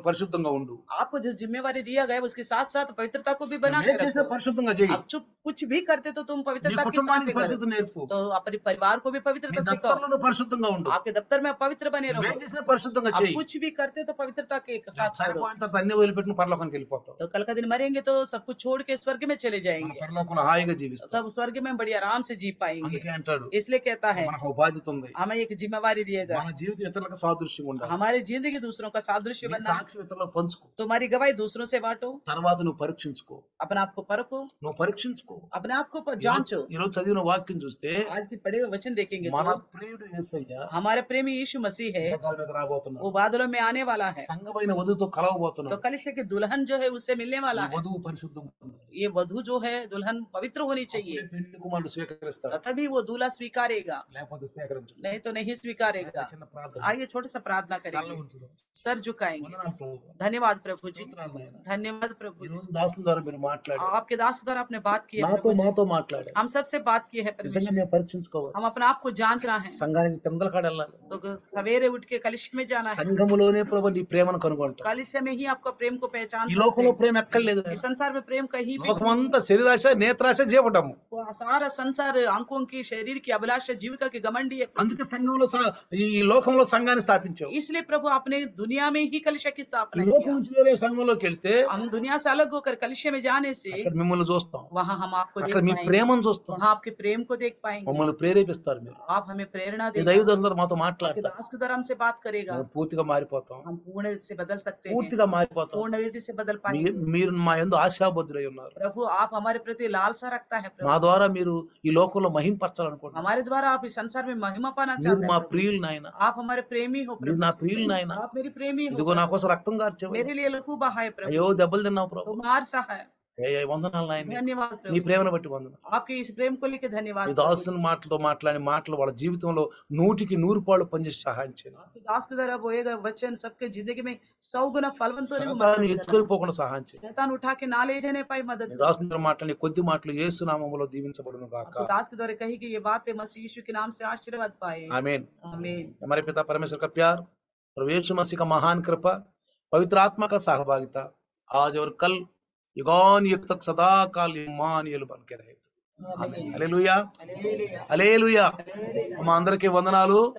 పరిశుద్ధంగా ఉండు आपको जो जिम्मेवारी दिया गया है उसके साथ साथ पवित्रता को भी बना के ఏం చేసినా रखो। పరిశుద్ధంగా చేయి अब चुप कुछ भी करते तो तुम నీ पवित्रता के साथ కుటుంబానికి ही करो। పరిశుద్ధం నేర్పు तो अपने परिवार को भी నీ पवित्रता सिखाओ, దప్తర్లో నువ్వు పరిశుద్ధంగా ఉండు आपके दफ्तर में पवित्र बने रहो। నువ్వేం చేసినా పరిశుద్ధంగా आप చేయి कुछ भी करते तो पवित्रता के साथ करो। చనిపోయిన తర్వాత అన్ని వదిలిపెట్టిన పరలోకానికి వెళ్ళిపోతావు तो कल का दिन मरेंगे तो सब कुछ छोड़ के स्वर्ग में चले మన जाएंगे, పరలోకంలో హాయిగా జీవిస్తావు तब स्वर्ग में बड़ी आराम से जी पाएंगे। అందుకే అంటాడు इसलिए कहता है మనకు ఒక బాధ్యత ఉంది, हमें एक जिम्मेवारी दिएगा, మన జీవితం ఇతరులకు సాదృశ్యంగా ఉండాలి. हमारी जिंदगी दूसरों का सादृश्य నీ बनना। సాక్షి ఇతరులకు పంచుకో, तुम्हारी गवाही दूसरों से बांटो, తర్వాత నువ్వు పరీక్షించుకో, अपने आप को परखो, నువ్వు పరీక్షించుకో. अपने आप को जांचो। ఈరోజు చదివిన వాక్యం చూస్తే आज की पढ़े हुए वचन देखेंगे మన तो ప్రియుడు యేసయ్య हमारे प्रेमी यीशु मसीह है, ఎంతకాలం మీద రాబోతున్నాడు, वो बादलों में आने वाला है। సంఘమైన వధువుతో तो కలవబోతున్నాడు. कलिसिया के दुल्हन जो है उससे मिलने ఈ वाला है। వధువు పరిశుద్ధం ఉండాలి. ये वधु जो है दुल्हन पवित्र होनी అప్పుడే चाहिए, పెళ్లి కుమారుడు స్వీకరిస్తాడు, तभी वो दूल्हा स्वीकारेगा, లేకపోతే స్వీకరించడు. नहीं तो नहीं स्वीकारेगा। చిన్న ప్రార్థన, आइए छोटा सा प्रार्थना తల करेंगे, ఉంచుదాం. सर झुकाएंगे। వందనాలు ప్రభువా. धन्यवाद प्रभु जी, స్తోత్రాలు నాయనా. धन्यवाद प्रभु ఈ जी। రోజు దాసుల ద్వారా మీరు మాట్లాడారు, आपके दास के द्वारा आपने बात की है నాతో प्रभु जी। మాతో మాట్లాడారు. हम सबसे बात की है నిజంగా परमेश्वर, మేము పరీక్షించుకోవాలి. हम अपने आप को जांचना है। సంఘానికి కిందల కాడ వెళ్ళాలి. तो सवेरे उठ के कलिसिया में जाना है, సంఘములోనే ప్రభు నీ ప్రేమను కనుగొంటాం. कलिसिया में ही आपका प्रेम को पहचान ఈ सकते లోకంలో हैं। ప్రేమ ఎక్కడ లేదు. इस संसार में प्रेम कहीं भी లోకమంతా శరీరాశ నేత్రాశ జీవటము. वो सारा संसार आंखों की, शरीर की अभिलाषा, जीविका की घमंडी है। అందుకే సంఘంలో ఈ లోకంలో సంఘాన్ని స్థాపించావు. इसलिए प्रभु आपने दुनिया में ही कलिसिया की ఈ स्थापना లోకం किया। నుంచి వేరే సంఘంలోకి వెళ్తే हम दुनिया से अलग होकर कलिसिया में जाने से అక్కడ మిమ్మల్ని చూస్తాం, वहाँ हम आपको देख అక్కడ మీ पाएंगे, ప్రేమను చూస్తాం, वहाँ आपके प्रेम को देख पाएंगे, మమ్మల్ని ప్రేరేపిస్తారు. మీరు आप हमें प्रेरणा ఈ देगा, దైవజనులు మాతో आपके మాట్లాడతారు, दास के द्वारा हमसे बात करेगा, మేము పూర్తిగా మారిపోతాం, हम पूर्ण से बदल सकते हैं, పూర్తిగా మారిపోతాం. पूर्ण रीति से बदल पाएंगे। మీరు మా యందు ఆశాబద్ధులై ఉన్నారు. प्रभु आप हमारे प्रति लालसा रखता है మా प्रभु, ద్వారా మీరు ఈ లోకంలో మహింపరచాలనుకుంటున్నారు. हमारे द्वारा आप इस संसार में महिमा पाना మీరు चाहते మా हैं प्रभु। ప్రియులు నాయన, आप हमारे प्रेमी हो మీరు प्रभु, నా ప్రియులు నాయన. आप मेरी प्रेमी हो ఇదిగో నా प्रभु। కోసం రక్తం కార్చావు, मेरे लिए लहू बहाए प्रभु, అయ్యో దెబ్బలు తిన్నావు ప్రభు. तो मार सा है। వందనాలు నాయన, धन्यवाद నీ प्रभु, ప్రేమను బట్టి వందనాలు. आपके इस प्रेम को लेकर धन्यवाद ఈ प्रभु। దాసుని మాటలతో మాట్లాడి మాటలు వాళ్ళ జీవితంలో 100కి 100 పనిచేసి సహాయం చేయండి. आपके दास के द्वारा बोए गए वचन सबके जिंदगी में 100 गुना फलवंत होने में శైతాన్ని मदद करना। ఎత్తుకొని సహాయం చేయండి. शैतान उठा के ना ले जाने पाई मदद ఈ करो। దాసుని మాట్లాడి కొద్ది మాటలు యేసు నామములో దీవించబడును గాక. आपके दास के द्वारा कही कि ये बातें मसीह यीशु के नाम से आशीर्वाद पाए। आमीन. आमीन। हमारे पिता परमेश्वर का प्यार और यीशु मसीह का महान कृपा, पवित्र आत्मा का सहभागिता आज और कल युगान युग तक सदा काल इम्मानुएल बन के रहे. आमीन। హల్లెలూయా, हालेलुया। హల్లెలూయా. మా అందరికీ వందనాలు.